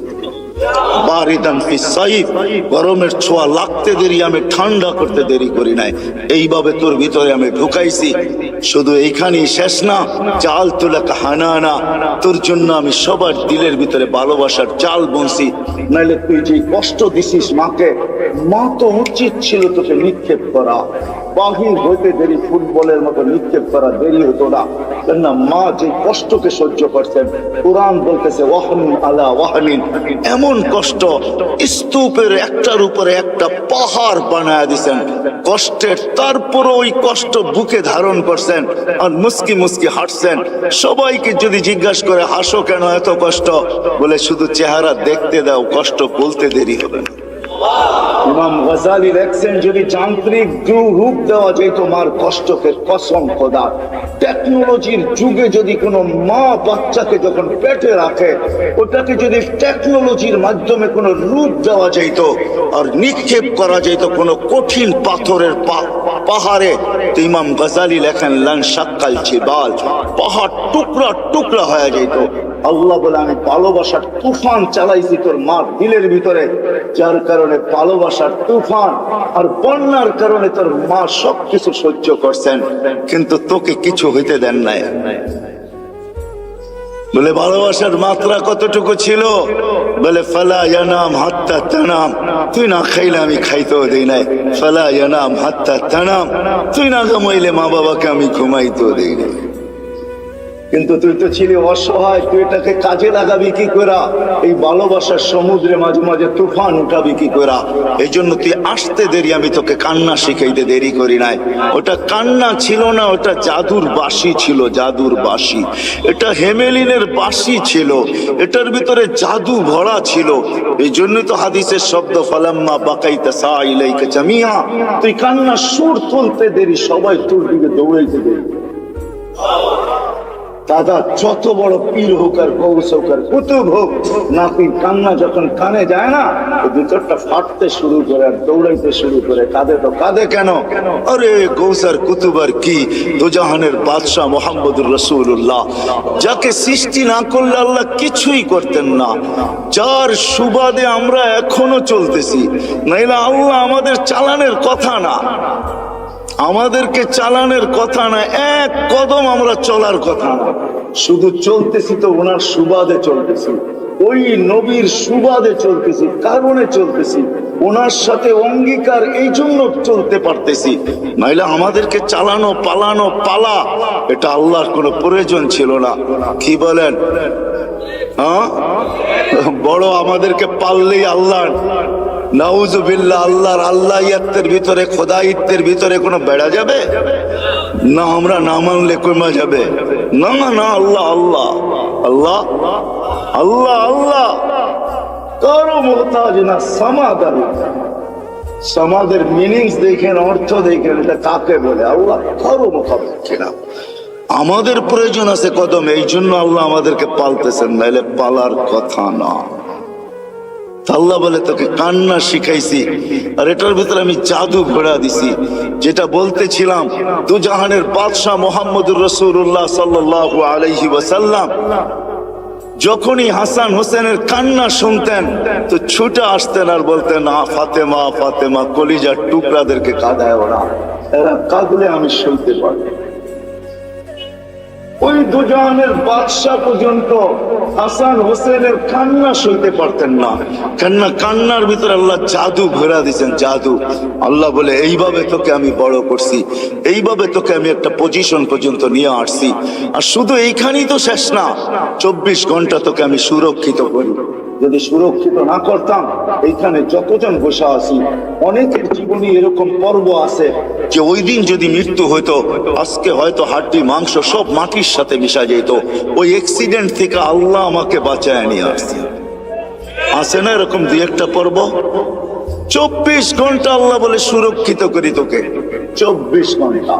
A: বারিদান ফি সাইফ, গরমের ছোঁয়া লাগতে দেরি আমি ঠান্ডা করতে দেরি করি নাই। এইভাবে তোর ভিতরে আমি ঢুকাইছি। শুধু এইখানেই শেষ না, চাল তুলাকা হানানা, তোর জন্য আমি সবার দিলের ভিতরে ভালোবাসার চাল বনছি। নাইলে তুই যে কষ্ট দিছিস মাকে, মা তো উচিত ছিল তোকে নিক্ষেপ করা, বাহির হইতে দেরি ফুটবলের মতো নিক্ষেপ করা দেরি হতো না। কেননা মা যে কষ্টকে সহ্য করছেন, কোরআন বলতেছে ওয়াহনিন আলা ওয়াহনিন, এমন কষ্ট স্তূপের একটার উপরে একটা পাহাড় বানায় দিছেন কষ্টের, তারপর ওই কষ্ট বুকে ধারণ করছেন আর মুস্কি মুস্কি হাঁটছেন। সবাইকে যদি জিজ্ঞাসা করে হাসো কেন এত কষ্ট, বলে শুধু চেহারা দেখতে দাও, কষ্ট বলতে দেরি হবে না। ইমাম গাজালি লেখছেন, যদি যান্ত্রিক রূপ দেওয়া যেত মার কষ্টকে, কসম খোদা, টেকনোলজির যুগে যদি কোনো মা বাচ্চাকে যখন পেটে রাখে, ওটাকে যদি টেকনোলজির মাধ্যমে কোনো রূপ দেওয়া যেত আর নিক্ষেপ করা যেত কোনো কঠিন পাথরের পাহাড়ে, তো ইমাম গাজালি লেখেন, লান শাক্কাল জিবাল, পাহাড় টুকরা টুকরা হয়ে যেত। আল্লাহ বলে, আমি ভালোবাসার তুফান চালাইছি তোর মার দিলের ভিতরে, যার কারণে ভালোবাসার তুফান আর বন্যার কারণে তোর মা সবকিছু সহ্য করছেন, কিন্তু তোকে কিছু হইতে দেন নাই। বলে ভালোবাসার মাত্রা কতটুকু ছিল? বলে ফালা ইয়ানাম হাত্তা তানাম, তুই না খাইলে আমি খাইতেও দেই নাই। ফালা ইয়ানাম হাত্তা তানাম, তুই না ঘুমাইলে মা বাবাকে আমি ঘুমাইতেও দেই নাই। কিন্তু তুই তো ছিলি অসহায়, তুই এটাকে কাজে লাগাবি কি করা? এই ভালোবাসার সমুদ্রে মাঝে মাঝে তুফান উঠাবি কি করা? এই জন্য তুই আসতে দেরি, আমি তোকে কান্না শিখাইতে দেরি করি নাই। ওটা কান্না ছিল না, ওটা জাদুর বাঁশি ছিল, জাদুর বাঁশি। এটা হেমেলিনের বাঁশি ছিল, এটার ভিতরে জাদু ভরা ছিল। এই জন্যই তো হাদিসের শব্দ, ফালাম্মা বাকাইতা সাইলাইকা জামিয়া, তুই কান্না সুর তুলতে দেরি, সবাই তোর দিকে দৌড়াইতে দেরি। দাদা যত বড় পীর হোক আর গৌস হোক আর কুতুব হোক, নাতির কান্না যখন কানে যায় না, ভিতরটা ফাটতে শুরু করে আর দৌড়াইতে শুরু করে। কাঁদে তো কাঁদে কেন? আরে গৌস আর কুতুব আর কি, দুজাহানের বাদশাহ মুহাম্মদুর রাসূলুল্লাহ, যাকে সৃষ্টি না করলে আল্লাহ কিছুই করতেন না, যার সুবাদে আমরা এখনো চলতেছি, নাইলে আল্লাহ আমাদের চালানের কথা না, আমাদেরকে চালানের কথা না, এক কদম আমরা চলার কথা না, শুধু চলতেছি তো ওনার সুবাদে চলতেছি, ওই নবীর সুবাদে চলতেছি, কারণে চলতেছি, ওনার সাথে অঙ্গীকার, এই জন্য চলতে পারতেছি। নাইলে আমাদেরকে চালানো পালানো পালা, এটা আল্লাহর কোনো প্রয়োজন ছিল না। কি বলেন? হ্যাঁ, বড় আমাদেরকে পাললেই আল্লাহ, নাউজুবিল্লাহ, আল্লাহর আল্লাহিয়াতের ভিতরে, খোদাইত্বের ভিতরে কোনো বেড়া যাবে না? আমরা না মানলে কমা যাবে না? না, আল্লাহ আল্লাহ আল্লাহ আল্লাহ আল্লাহ, কারো মুহতাজ না। সমাদার, সমাদের মিনিংস দেখেন, অর্থ দেখেন, এটা কাকে বলে? আল্লাহ কারো মুখাপেক্ষ না। আমাদের প্রয়োজন আছে কদম, এই জন্য আল্লাহ আমাদেরকে পালতেছেন, নাইলে পালার কথা না। আল্লাহ বলে তোকে কান্না শিখাইছি, আর এটার ভিতরে আমি জাদু ঘোড়া দিছি। যেটা বলতেছিলাম, দুজাহানের বাদশাহ মুহাম্মদুর রাসূলুল্লাহ সাল্লাল্লাহু আলাইহি ওয়াসাল্লাম যখনই হাসান হোসেনের কান্না শুনতেন তো ছুটে আসতেন আর বলতেন, ফাতেমা ফাতেমা, কলিজার টুকরাদেরকে কাঁদায় ওরা, এরা কাঁদলে আমি সইতে পারি। ওই দুজাহানের বাদশাহ পর্যন্ত হাসান হোসেনের কান্না সইতে পারতেন না। কান্নার ভিতরে আল্লাহ জাদু ঘোরা দিয়েছেন, জাদু। আল্লাহ বলে, এইভাবে তোকে আমি বড় করছি, এইভাবে তোকে আমি একটা পজিশন পর্যন্ত নিয়ে আসছি, আর শুধু এইখানেই তো শেষ না, 24 ঘন্টা তোকে আমি সুরক্ষিত করি। যদি সুরক্ষিত না করতাম, এইখানে যতজন বসে আছি, অনেকের জীবনে এরকম পর্ব আছে যে ওই দিন যদি মৃত্যু হইতো, আজকে হয়তো হাড্ডি মাংস সব মাটির সাথে মিশা যেত। ওই অ্যাক্সিডেন্ট থেকে আল্লাহ আমাকে বাঁচায় নিয়ে আসছে। আছে না এরকম দুই একটা পর্ব? 24 ঘন্টা আল্লাহ বলে সুরক্ষিত করি তোকে, 24 ঘন্টা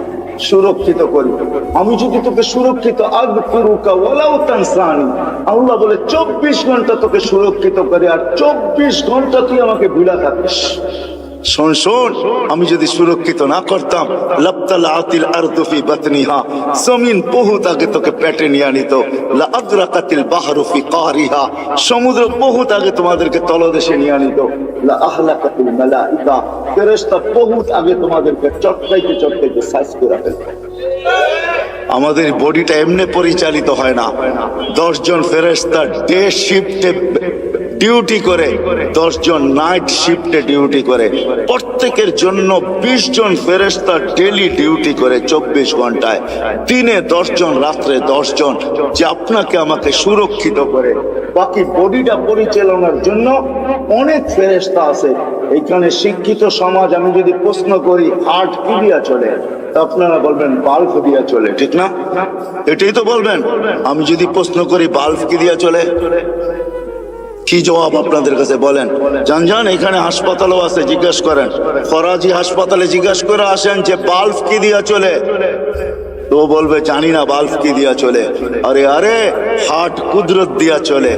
A: সুরক্ষিত করি। আমি যদি তোকে সুরক্ষিত, আযকুরুকা ওয়ালাউ তানসানি, আল্লাহ বলে 24 ঘন্টা তোকে সুরক্ষিত করে, আর 24 ঘন্টা তুই আমাকে ভুলা থাকিস। শোন শোন, আমি যদি সুরক্ষিত না করতাম, লাবতালাতিল আরদু ফি বাতনিহা, জমিন বহুত আগে তোকে পেটে নিয়ে আনিত, লা আদরাকাতিল বাহরু ফি কারিহা, সমুদ্র বহুত আগে তোমাদেরকে তলদেশে নিয়ে আনিত, লা আহলাকাতিল মালাইকা, ফেরেশতা বহুত আগে তোমাদেরকে চটকাইতে চটকাইতে সাইজ করে ফেলতো। আমাদের বডিটা এমনি পরিচালিত হয় না। 10 জন ফেরেশতা ডে শিফটে ডিউটি করে, 10 জন নাইট শিফটে ডিউটি করে, প্রত্যেকের জন্য 20 জন ফেরেশতা ডেইলি ডিউটি করে 24 ঘন্টায়, দিনে 10 জন, রাত্রে 10 জন, যে আপনাকে আমাকে সুরক্ষিত করে। বাকি বডিটা পরিচালনার জন্য অনেক ফেরেশতা আছে। এখানে শিক্ষিত সমাজ, আমি যদি প্রশ্ন করি হার্ট কি দিয়া চলে, আপনারা বলবেন বাল্ব দিয়া চলে, ঠিক না? এটাই তো বলবেন। আমি যদি প্রশ্ন করি বাল্ব কি দিয়া চলে, কি জবাব আপনাদের কাছে বলেন? জান এখানে হাসপাতালও আছে, জিজ্ঞাসা করেন, ফরাজি হাসপাতালে জিজ্ঞাসা করে আসেন যে বাল্ব কি দিয়া চলে, তো বলবে জানি না বাল্ব কি দিয়া চলে। আরে আরে, হার্ট কুদরত দিয়া চলে।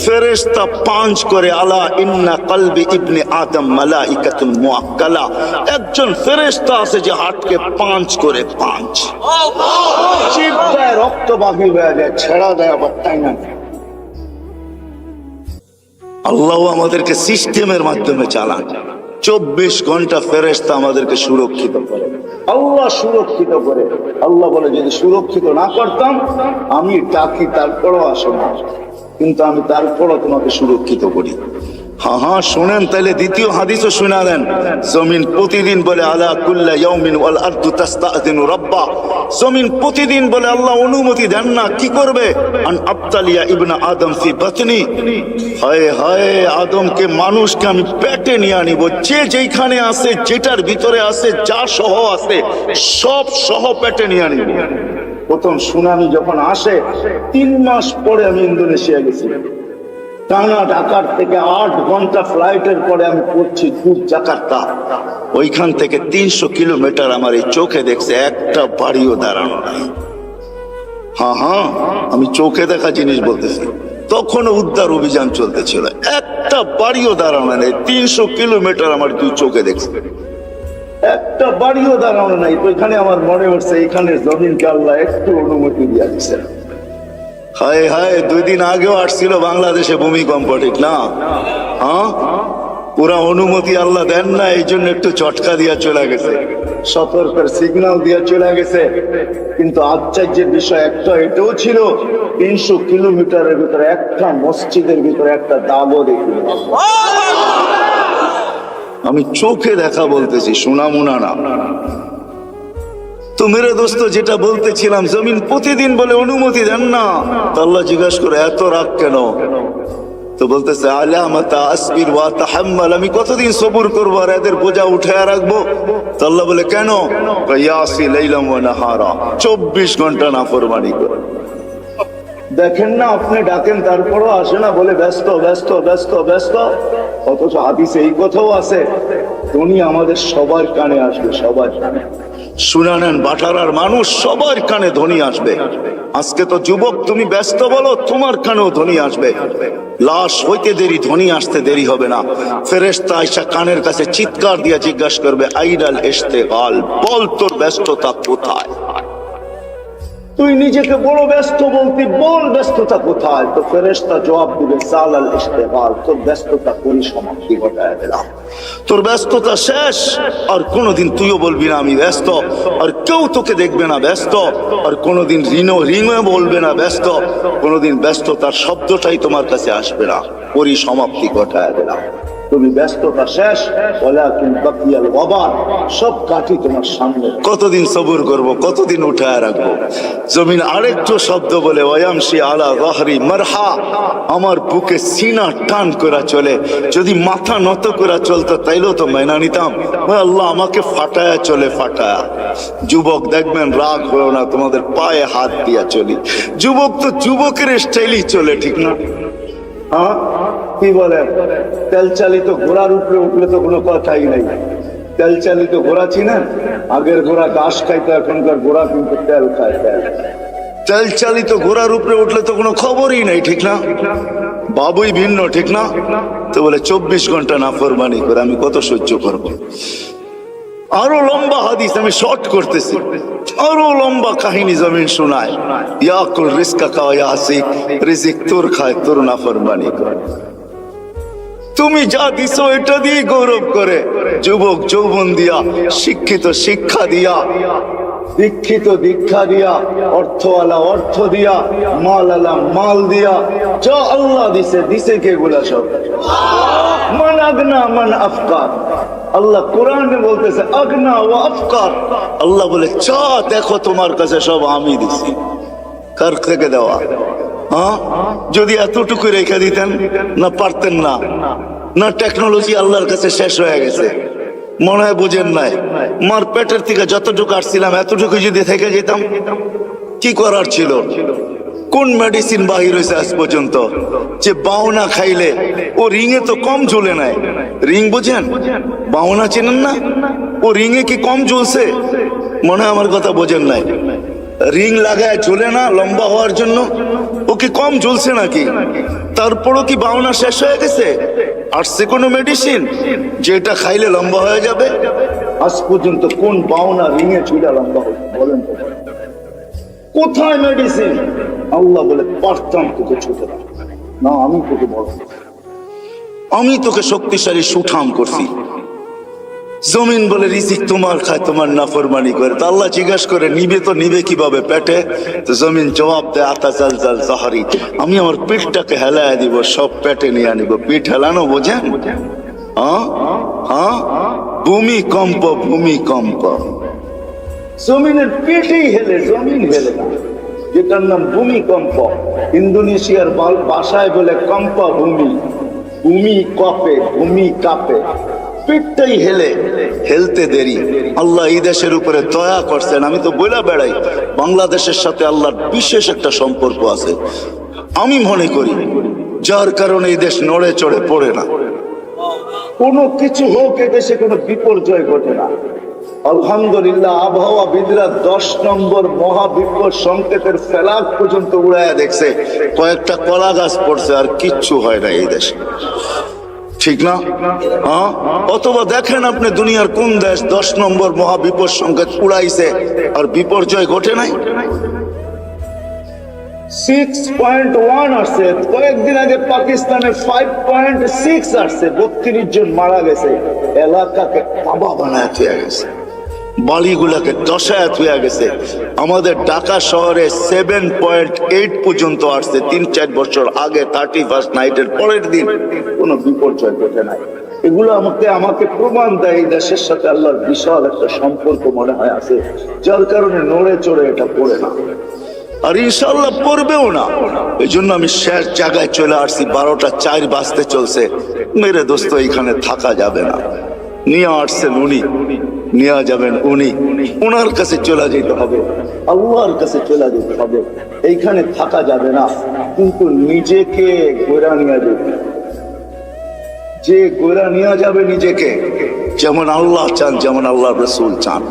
A: ফেরেশতা 5 করে, আলা ইন্না কলবি ইবনে আদম মালাইকাতুন মুআক্কালা, একজন ফেরেশতা আছে যে হার্টকে 5 করে, 5 চিপ দেয়, রক্ত বাকি হয়ে যায়, ছেড়া দেয়, আবার তাই না। আল্লাহ আমাদেরকে সিস্টেমের মাধ্যমে চালান। 24 ঘন্টা ফেরেশতা আমাদেরকে সুরক্ষিত করে, আল্লাহ সুরক্ষিত করে। আল্লাহ বলে, যদি সুরক্ষিত না করতাম, আমি ডাকি তারপরও আসো না, কিন্তু আমি তারপরও তোমাকে সুরক্ষিত করি। হ্যাঁ হ্যাঁ, শোনেন তাহলে দ্বিতীয় হাদিসও শোনা দেন। জমিন প্রতিদিন বলে, আলা কুল্লা ইয়াউমিন ওয়াল আরদু তাস্তাযিনু রাব্বা, জমিন প্রতিদিন বলে আল্লাহ অনুমতি দেন না, কি করবে? আন আবতালিয়া ইবনা আদম ফি বাতনি, হায় হায়, আদমকে, মানুষকে আমি পেটে নিয়ে আনিব, যে যেখানে আছে, যেটার ভিতরে আছে, যা সহ আছে, সব সহ পেটে নিয়ে আনিব। প্রথম সুনামি যখন আসে, 3 মাস পরে আমি ইন্দোনেশিয়া গেছি। টানা ঢাকার থেকে 8 ঘন্টা ফ্লাইটের পরে আমি পড়ছি জাকার্তা। ওইখান থেকে 300 কিলোমিটার আমার এই চোখে দেখছে, একটা বাড়িও দাঁড়ানো নাই। হ্যাঁ হ্যাঁ, আমি চোখে দেখা জিনিস বলতেছি। তখনও উদ্ধার অভিযান চলতেছিল, একটা বাড়িও দাঁড়ানো নেই। 300 কিলোমিটার আমার তুই চোখে দেখছি, একটা বাড়িও দাঁড়ানো নাই। তো এখানে আমার মনে হচ্ছে এখানের জমিনকে আল্লাহ একটু অনুমতি দিয়ে দিচ্ছে। হায় হায়, 2 দিন আগেও আসছিল বাংলাদেশে ভূমিকম্প, ঠিক না? হ্যাঁ, পুরা অনুমতি আল্লাহ দেন না, এই জন্য একটু চটকা দিয়া চলে গেছে, সতর্কের সিগন্যাল দিয়া চলে গেছে। কিন্তু আশ্চর্যের বিষয় একটা এটাও ছিল, 300 কিলোমিটারের ভিতরে একটা মসজিদের ভিতরে একটা দাগও দেখি। আমি চোখে দেখা বলতেছি, শোনা মুনা না। তো মেরে দোস্ত, যেটা বলতেছিলাম, জমিন প্রতিদিন বলে অনুমতি দেন না। তো আল্লাহ জিজ্ঞাসা করে এত রাগ কেন? তো বলতেছে আলামাতা আসবির ওয়া তাহাম্মাল, আমি কতদিন সবুর করবো আর এদের বোঝা উঠায় রাখবো? তো আল্লাহ বলে কেন? ইয়াসি লাইলাম ওয়া নাহারা, 24 ঘন্টা নাফরমানি করে। দেখেন না, আপনি ডাকেন তারপরও আসে না, বলে ব্যস্ত ব্যস্ত ব্যস্ত ব্যস্ত। অথচ হাদিসে এই কথাও আছে, তুমি আমাদের সবার কানে আসবে, সবার কানে। শুনে নেন, বাটারার মানুষ সবার কানে ধ্বনি আসবে। আজকে তো যুবক তুমি ব্যস্ত বলো, তোমার কানেও ধ্বনি আসবে। লাশ হইতে দেরি, ধ্বনি আসতে দেরি হবে না। ফেরেশতা আয়েশা কানের কাছে চিৎকার দিয়ে জিজ্ঞাসা করবে, আইনাল ইশতিগাল, বল তোর ব্যস্ততা কোথায়? তুই নিজেকে বড় ব্যস্ত বলতি, বল ব্যস্ততা কোথায়? তো ফেরেশতা জবাব দিবে, সালাল ইশতিগাল, তোর ব্যস্ততা পরিসমাপ্তি ঘটায় দিলাম। তোর ব্যস্ততা শেষ, আর কোনোদিন তুইও বলবি না আমি ব্যস্ত, আর কেউ তোকে দেখবে না ব্যস্ত, আর কোনোদিন রিংও বলবে না ব্যস্ত, কোনোদিন ব্যস্ততার শব্দটাই তোমার কাছে আসবে না। পরিসমাপ্তি ঘটায় দিলাম, তুমি ব্যস্ততা শেষ। ওয়ালাকিন বাকিয়াল ওয়াবাল, সব কাটি তোমার সামনে। কতদিন সবুর করব, কতদিন উঠায় রাখবো? জমিন আরেকটু শব্দ বলে, ওয়ায়ামশি আলা যাহরি মারহা, আমার বুকে সিনা টান করে চলে। যদি মাথা নত করে চলতো তাইলেও তো মেনা নিতাম। আল্লাহ আমাকে ফাটায়া চলে, ফাটায়া। যুবক দেখবেন, রাগ হলো না, তোমাদের পায়ে হাত দিয়া চলি। যুবক তো যুবকের স্টাইলই চলে, ঠিক না? হ্যাঁ, কি বলে? তেল চালিত ঘোড়ার উপরে উঠলে তো কোনো কথাই নাই। তেল চালিত ঘোড়া চিনেন? আগের ঘোড়া ঘাস খাইতো, এখনকার ঘোড়া কিন্তু তেল খায়। তেল চালিত ঘোড়ার উপরে উঠলে তো কোনো খবরই নাই, ঠিক না? বাবুই ভিন্ন, ঠিক না? তো বলে 24 ঘন্টা নাফরমানি করে আমি কত সহ্য করবো? আরো লম্বা হাদিস, আমি শর্ট করতেছি, আরো লম্বা কাহিনী জমিন শোনায়। ইয়াকুল রিজকা কা ইয়াসিক, রিজিক তোর খায়, তোর নাফরমানি করে। তুমি যা দিছো এটা দিয়ে গৌরব করে। যুবক যৌবন দিয়া, শিক্ষিত শিক্ষা দিয়া, দীক্ষিত দীক্ষা দিয়া, অর্থওয়ালা অর্থ দিয়া, মালওয়ালা মাল দিয়া, যা আল্লাহ দিছে, দিছে কে গুলা সব? মান আগনা মান আফকার। আল্লাহ কোরআনে বলতেছে আগনা ওয়া আফকার। আল্লাহ বলে চা দেখো তোমার কাছে সব আমি দিছি। কার থেকে দেওয়া? হ্যাঁ, যদি এতটুকু রেখে দিতেন না, পারতেন না। না টেকনোলজি আল্লাহর কাছে শেষ হয়ে গেছে, মনে হয় বুঝেন নাই। মার পেটের থেকে যতটুকু আসছিলাম এতটুকু যদি থেকে যেতাম, কি করার ছিল? কোন মেডিসিন বাহির হয়েছে আজ পর্যন্ত যে বাউনা খাইলে ও রিঙে তো কম ঝুলে নাই? রিং বুঝেন? বাউনা চেনেন না? ও রিঙে কি কম ঝুলছে? মনে হয় আমার কথা বোঝেন নাই। রিং লাগায় ঝুলে না লম্বা হওয়ার জন্য, ও কি কম ঝুলছে নাকি? তারপরও কি বাউনা শেষ হয়ে গেছে? আসছে কোনো মেডিসিন যেটা খাইলে লম্বা হয়ে যাবে? আজ পর্যন্ত কোন বাউনা রিঙে ঝুলে লম্বা হয়েছে বলেন তো? কোথায় মেডিসিন? আল্লাহ বলে পারতাম তোকে ছোট না, আমি তোকে বড়, আমি তোকে শক্তিশালী সুঠাম করছি। জমিন বলে রিজিক তোমার খায়, তোমার নাফরমানি করে। তো আল্লাহ জিজ্ঞাসা করে, নিবে তো নিবে কিভাবে পেটে? তো জমিন জবাব দেয়, আতা জাল জাল জাহারি, আমি আমার পিঠটাকে হেলায় দিব, সব পেটে নিয়ে আনিব। পিঠ হেলানো বোঝেন? হ্যাঁ হ্যাঁ, ভূমিকম্প, ভূমিকম্প। জমিনের পেটেই হেলে, জমিন হেলে না, যেটার নাম ভূমিকম্প। ইন্দোনেশিয়ার ভাষায় বলে কম্পা ভূমি, ভূমি কপে, ভূমি কাঁপে, পেটটাই হেলে। হেলতে দেরি। আল্লাহ এই দেশের উপরে দয়া করছেন। আমি তো বলে বেড়াই, বাংলাদেশের সাথে আল্লাহর বিশেষ একটা সম্পর্ক আছে আমি মনে করি, যার কারণে এই দেশ নড়ে চড়ে পড়ে না। কোনো কিছু হোক, এ দেশে কোনো বিপর্যয় ঘটে না। আলহামদুলিল্লাহ আবহাওয়াবিদরা 10 নম্বর মহাবিপদ সংকেতের ফেলাক পর্যন্ত উড়াইয়া দেখছে, কয়েকটা কলা গাছ পড়ছে, আর কিচ্ছু হয় না এই দেশে, ঠিক না? হ্যাঁ, অথবা দেখেন আপনি দুনিয়ার কোন দেশ 10 নম্বর মহাবিপদ সংকেত উড়াইছে আর বিপর্যয় ঘটে নাই? 6.1 আসছে, কয়েকদিন আগে পাকিস্তানে 5.6 আসছে, 32 জন মারা গেছে, এলাকাকে কাবা বানায় থুয়ে গেছে, বাড়িগুলাকে দশায় থুয়ে গেছে। আমাদের ঢাকা শহরে 7.8 পর্যন্ত আসছে 3-4 বছর আগে, 31st নাইটের পরের দিন কোনো বিপর্যয় ঘটে নাই। এগুলো আমাকে প্রমাণ দেয় এই দেশের সাথে আল্লাহর বিশাল একটা সম্পর্ক মনে হয় আছে, যার কারণে নড়ে চড়ে এটা পড়ে না, আর ইনশাল্লাহ পড়বেও না। এই জন্য আমি শেষ জায়গায় চলে আসছি, 12টা 4 বাজতে চলছে। মেরে দোস্ত, এখানে থাকা যাবে না। নিয়ে আসছেন উনি, নিয়ে যাবেন উনি, ওনার কাছে চলে যেতে হবে, আল্লাহর কাছে চলে যেতে হবে। এইখানে থাকা যাবে না, কিন্তু নিজেকে গোড়া নিয়ে যাবে। যে গোড়া নিয়ে যাবে নিজেকে, যেমন আল্লাহ চান, যেমন আল্লাহ রসুল চান,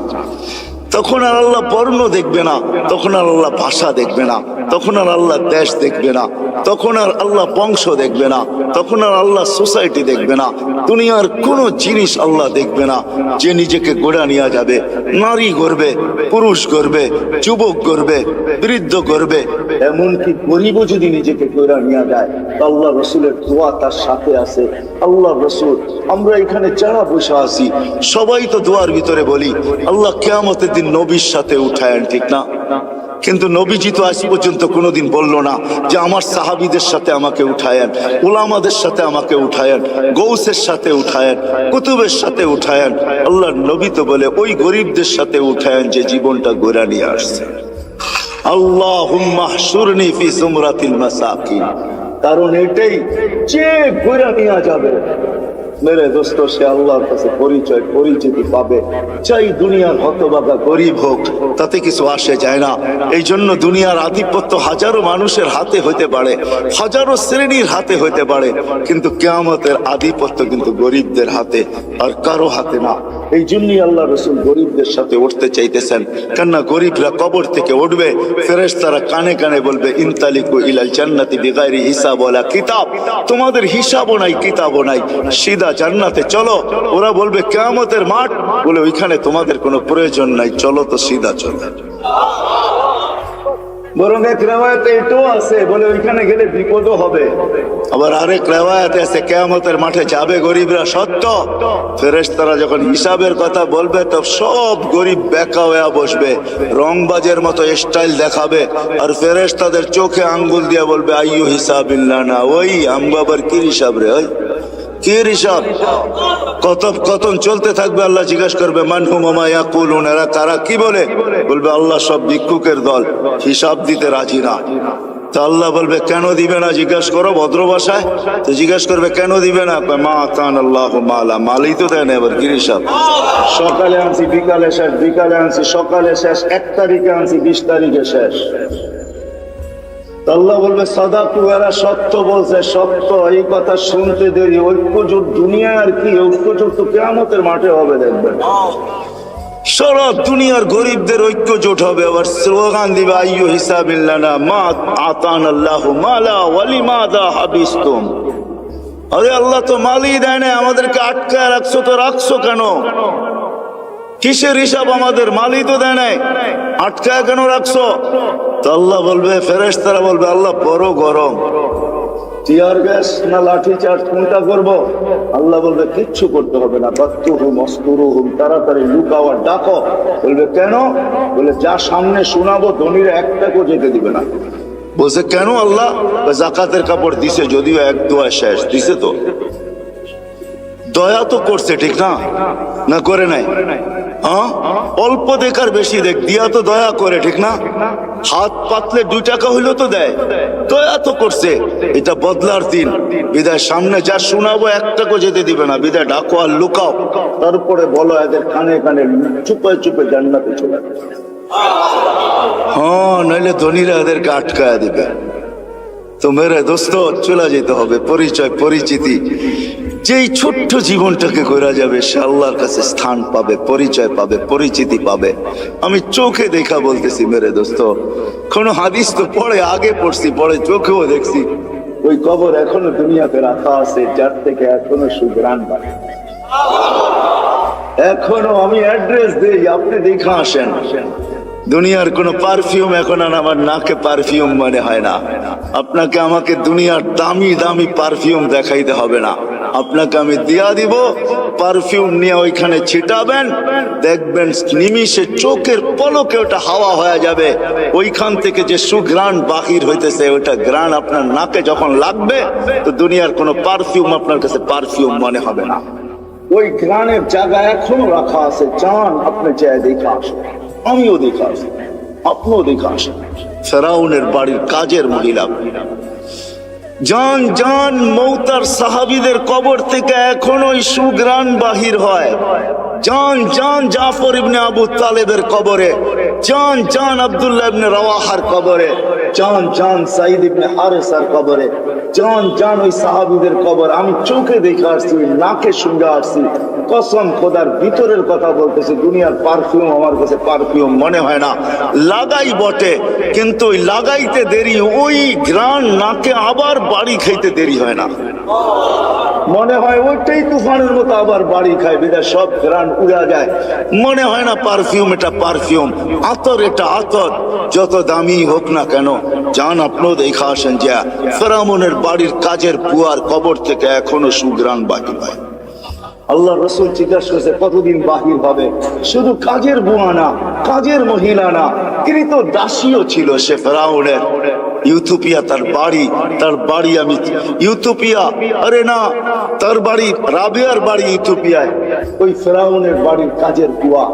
A: তখন আর আল্লাহ বর্ণ দেখবে না, তখন আর আল্লাহ ভাষা দেখবে না, তখন আর আল্লাহ দেশ দেখবে না, তখন আর আল্লাহ বংশ দেখবে না, তখন আর আল্লাহ সোসাইটি দেখবে না, দুনিয়ার কোনো জিনিস আল্লাহ দেখবে না। যে নিজেকে গোড়া নিয়ে যাবে, নারী গড়বে, পুরুষ গড়বে, যুবক গড়বে, বৃদ্ধ গড়বে, এমনকি গরিবও যদি নিজেকে গোড়া নিয়ে যায়, আল্লাহ রসুলের দোয়া তার সাথে আছে। আল্লাহ রসুল, আমরা এখানে যারা বসে আছি সবাই তো দোয়ার ভিতরে বলি আল্লাহ কিয়ামতের দিন নবীর সাথে উঠায়েন, ঠিক না? কিন্তু নবীজি তো আজ পর্যন্ত কোনোদিন বললো না যে আমার সাহাবীদের সাথে আমাকে উঠায়েন, উলামাদের সাথে আমাকে উঠায়েন, গৌসের সাথে উঠায়েন, কুতুবের সাথে উঠায়েন। আল্লাহর নবী তো বলে ওই গরিবদের সাথে উঠায়েন যে জীবনটা গোড়া নিয়ে আসছে। আল্লাহুম্মা হশুরনি ফি সুমরাতিল মাসাকিন, কারণ এটাই, যে গোড়া নিয়ে যাবে মেরে দোস্ত, সে আল্লাহর কাছে পরিচিতি পাবে। চাই দুনিয়ার হতভাগা গরিব হোক, তাতে কিছু আসে যায় না। এই জন্য দুনিয়ার আধিপত্য হাজারো মানুষের হাতে হইতে পারে, হাজারো শ্রেণীর হাতে হইতে পারে, কিন্তু কিয়ামতের আধিপত্য কিন্তু গরিবদের হাতে, আর কারো হাতে না। এই জন্যই আল্লাহ রসুল গরিবদের সাথে উঠতে চাইতেছেন, কেননা গরিবরা কবর থেকে উঠবে, ফেরেশতারা কানে কানে বলবে ইনতালিকু ইলাল জান্নাতি বিগাইরি হিসাব ওয়ালা কিতাব, তোমাদের হিসাবও নাই, কিতাবও নাই, সিধা জান্নাতে চলো। ওরা বলবে কিয়ামতের মাঠ, বলে ওইখানে তোমাদের কোনো প্রয়োজন নাই, চলো তো সিধা চলো। বরং এক রেওয়ায়েতে এটাও আছে, বলে ওইখানে গেলে বিপদও হবে। আবার আরেক রেওয়ায়েতে আছে কিয়ামতের মাঠে যাবে গরিবরা, সত্য। ফেরেশতারা যখন হিসাবের কথা বলবে, তো সব গরিব বেকা হয়ে বসবে, রংবাজের মতো স্টাইল দেখাবে, আর ফেরেশতাদের চোখে আঙ্গুল দিয়ে বলবে আইয়ু হিসাবিল্লাহ না, ওই আমবাবার কি হিসাব রে, ওই কি হিসাব? কথন চলতে থাকবে। আল্লাহ জিজ্ঞাসা করবে মানহুম ওমা ইয়াকুলুন, এরা কারা, কি বলে? বলবে আল্লাহ সব ভিক্ষুকের দল, হিসাব দিতে রাজি না। তো আল্লাহ বলবে কেন দিবে না, জিজ্ঞাসা করো ভদ্র ভাষায়। তো জিজ্ঞাসা করবে কেন দিবে না, মা কান আল্লাহ মালা, মালই তো দেয় না, এবার কি হিসাব? সকালে আনছি বিকালে শেষ, বিকালে আনছি সকালে শেষ, 1 তারিখে আনছি 20 তারিখে শেষ। আল্লাহ বলবে সাদাকু, এরা সত্য বলছে, সত্য। এই কথা শুনতে দেরি, ঐক্যজোট দুনিয়া আর কি, ঐক্যজোট তো কিয়ামতের মাঠে হবে, দেখবেন সারা দুনিয়ার গরিবদের ঐক্যজোট হবে। আবার স্লোগান দিবে আইয়ু হিসাবিল্লানা মা আতানাল্লাহু মালা ওয়ালিমাদা হাবিসতুম, আরে আল্লাহ তো মালই দেয় না, আমাদেরকে আটকায় রাখছো, তো রাখছো কেন? কিসের হিসাব আমাদের? মালই তো দেয় নাই, আটকায় কেন রাখছো? তো আল্লাহ বলবে, ফেরেশতারা বলবে আল্লাহ বড় গরম, টিয়ার গ্যাস না লাঠি চার্জ কোনটা করবো? আল্লাহ বলবে কিচ্ছু করতে হবে না, বাত্তুহুম অস্তুরুহুম, তাড়াতাড়ি লুকাও আর ডাকো। বলবে কেন? বলে যা সামনে শোনাবো ধনীরা একটাকেও যেতে দিবে না। বলছে কেন আল্লাহ? জাকাতের কাপড় দিছে, যদিও 1 দোয়া শেষ দিছে, তো দয়া তো করছে, ঠিক না? না করে নাই? হ্যাঁ, অল্প দেখার বেশি দেখ, দিয়া তো দয়া করে, ঠিক না? হাত পাতলে 2 টাকা হইলো তো দেয়, দয়া তো করছে। এটা বদলার দিন, বিদায় সামনে যা শোনাবো একটাকেও যেতে দিবে না, বিদায় ডাকো আর লুকাও, তারপরে বলো এদের কানে কানে চুপে চুপে জান্নাতে চলে যাবে। হ্যাঁ, নইলে ধনীরা এদেরকে আটকায় দিবে। তো মেরে দোস্ত, চলে যেতে হবে, পরিচয় পরিচিতি যেই ছোট্ট জীবনটাকে করা যাবে সে আল্লাহর কাছে স্থান পাবে, পরিচয় পাবে, পরিচিতি পাবে। আমি চোখে দেখা বলতেছি মেরে দোস্ত, কোন হাদিস তো পড়ে আগে পড়ছি, পরে চোখেও দেখছি, ওই কবর এখনো দুনিয়াতে রাখা আছে, যার থেকে এখনো সুগ্রাণ পায়। এখনো আমি অ্যাড্রেস দেই, আপনি দেখা আসেন। দুনিয়ার কোন পারফিউম এখন আর আমার নাকে পারফিউম মনে হয় না। আপনাকে আমাকে দুনিয়ার দামি দামি পারফিউম দেখাইতে হবে না, আপনাকে আমি দিয়া দিব, পারফিউম নিয়ে ওইখানে ছিটাবেন, দেখবেন নিমিষে চোখের পলকে ওটা হাওয়া হয়ে যাবে। ওইখান থেকে যে সুঘ্রাণ বাহির হইতেছে, ওটা ঘ্রাণ আপনার নাকে যখন লাগবে, তো দুনিয়ার কোন পারফিউম আপনার কাছে পারফিউম মনে হবে না। ওই ঘ্রাণের জায়গা এখনো রাখা আছে, চান আপনি চাই দেখা আসেন, আমিও দেখা আসি, আপনিও দেখা আসেন। ফেরাউনের বাড়ির কাজের মহিলা, জান জান মৌতার সাহাবীদের কবর থেকে এখনো সুঘ্রাণ বাহির হয়। জান জান জাফর ইবনে আবু তালেবের কবরে, জান জান আব্দুল্লাহ ইবনে রাওয়াহার কবরে, জান জান সাইদ ইবনে হারেসার কবরে, জান জান ওই সাহাবীদের কবর আমি চোখে দেখে আসছি, নাকে শুনে আসছি। কসম খোদার, ভিতরের কথা বলতেছে, দুনিয়ার পারফিউম আমার কাছে পারফিউম মনে হয় না। লাগাই বটে, কিন্তু ওই লাগাইতে দেরি, ওই ঘ্রাণ নাকে আবার বাড়ি খাইতে দেরি হয় না। মনে হয় ওইটাই তুফানের মতো আবার বাড়ি খায়, বিদায় সব ঘ্রাণ উড়া যায়। মনে হয় না পারফিউম এটা পারফিউম, আতর এটা আতর। যত দামি হোক না কেন, জান আপনিও দেখা আসেন যে ফেরাউনের বাড়ির কাজের বুয়ার কবর থেকে এখনো সুঘ্রাণ বাকি হয়। আল্লাহ রসুল জিজ্ঞাসা করছে কতদিন বাহির হবে? শুধু কাজের বুয়া না, কাজের মহিলা না, তিনি তো দাসীও ছিল সে ফেরাউনের। ইউথোপিয়া তার বাড়ি আমি ইউথোপিয়া, আরে না, তার বাড়ি রাবিয়ার বাড়ি ইউথোপিয়ায়। ওই ফেরাউনের বাড়ির কাজের বুয়া,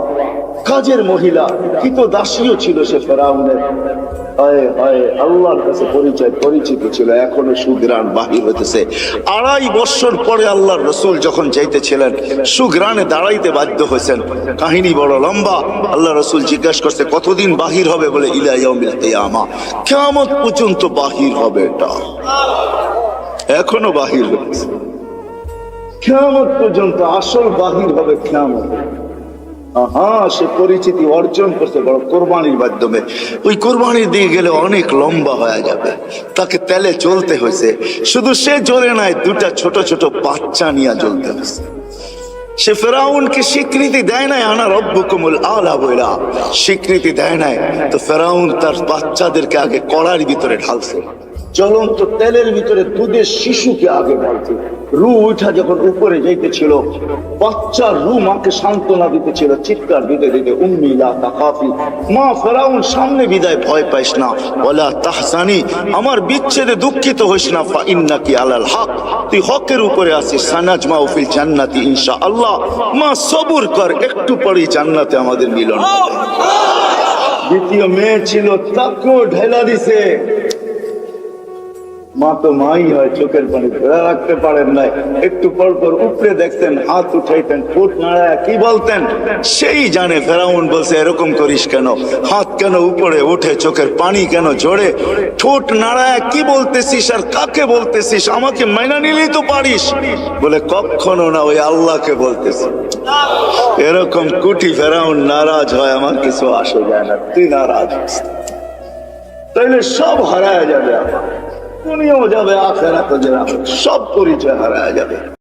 A: কাজের মহিলা, কি তো দাসীও ছিল সে ফেরাউনের। আল্লাহর কাছে পরিচিত ছিল, এখনো সুঘ্রাণ বাহির হইতেছে। 2.5 বছর পরে আল্লাহর রসুল যখন যাইতেছিলেন, সুঘ্রাণে দাঁড়াইতে বাধ্য হয়েছেন। কাহিনী বড় লম্বা। আল্লাহ রসুল জিজ্ঞাসা করছে কতদিন বাহির হবে? বলে ইলা ইয়াউমিল কিয়ামা, কিয়ামত পর্যন্ত বাহির হবে। এটা এখনো বাহির হচ্ছে, কিয়ামত পর্যন্ত আসল বাহির হবে কিয়ামত। সে পরিচিতি অর্জন করছে বড় কোরবানির মাধ্যমে। ওই কোরবানির দিয়ে গেলে অনেক লম্বা হয়ে যাবে, তাকে তেলে জ্বলতে হয়েছে। শুধু সে জ্বলে নাই, 2টা ছোট ছোট বাচ্চা নিয়ে জ্বলতে হয়েছে। সে ফেরাউনকে স্বীকৃতি দেয় নাই, আনা রব্বুকুমুল আলা বইলা স্বীকৃতি দেয় নাই। তো ফেরাউন তার বাচ্চাদেরকে আগে কড়ার ভিতরে ঢালছে, জ্বলন্ত তেলের ভিতরে দুধের শিশুকে আগে ঢালছে। রু উঠা যখন উপরে যাইতেছিল, বাচ্চার রু মাকে সান্ত্বনা দিতেছিল, চিৎকার দিতে দিতে, উম্মি লা তাখাফি, মা ফেরাউন সামনে বিদায়, ভয় পাইস না, ওয়ালা তাহজানি, আমার বিচ্ছেদে দুঃখিত হইস না, ফা ইন্নাকি আলাল হক, তুই হকের উপরে আছিস, সানাজমাউ ফিল জান্নাতি ইনশাআল্লাহ, মা সবুর কর, একটু পরেই জান্নাতে আমাদের মিলন হবে। দ্বিতীয় মেয়ে ছিল, তাকেও ঢেলা দিছে। মা তো মাই হয়, চোখের পানি ধরে রাখতে পারেন নাই, একটু পর পর উপরে দেখতেন, হাত উঠাইতেন, ফুট নাড়ায় কি বলতেন সেই জানে। ফেরাউন বলছে এরকম করিস কেন, হাত কেন উপরে ওঠে, চোখের পানি কেন ঝরে, ঠোঁট নাড়ায় কি বলতেছিস আর কাকে বলতেছিস, আমাকে মাইনা নিলেই তো পারিস। বলে কখনো না, ওই আল্লাহকে বলতেছি। এরকম কুটি ফেরাউন নারাজ হয়, আমার কিছু আসে যায় না, তুই নারাজ হস, তাইলে সব হারায় যাবে, আমার দুনিয়াও যাবে, আখেরাতও যাবে, সব পরিচয় হারায় যাবে।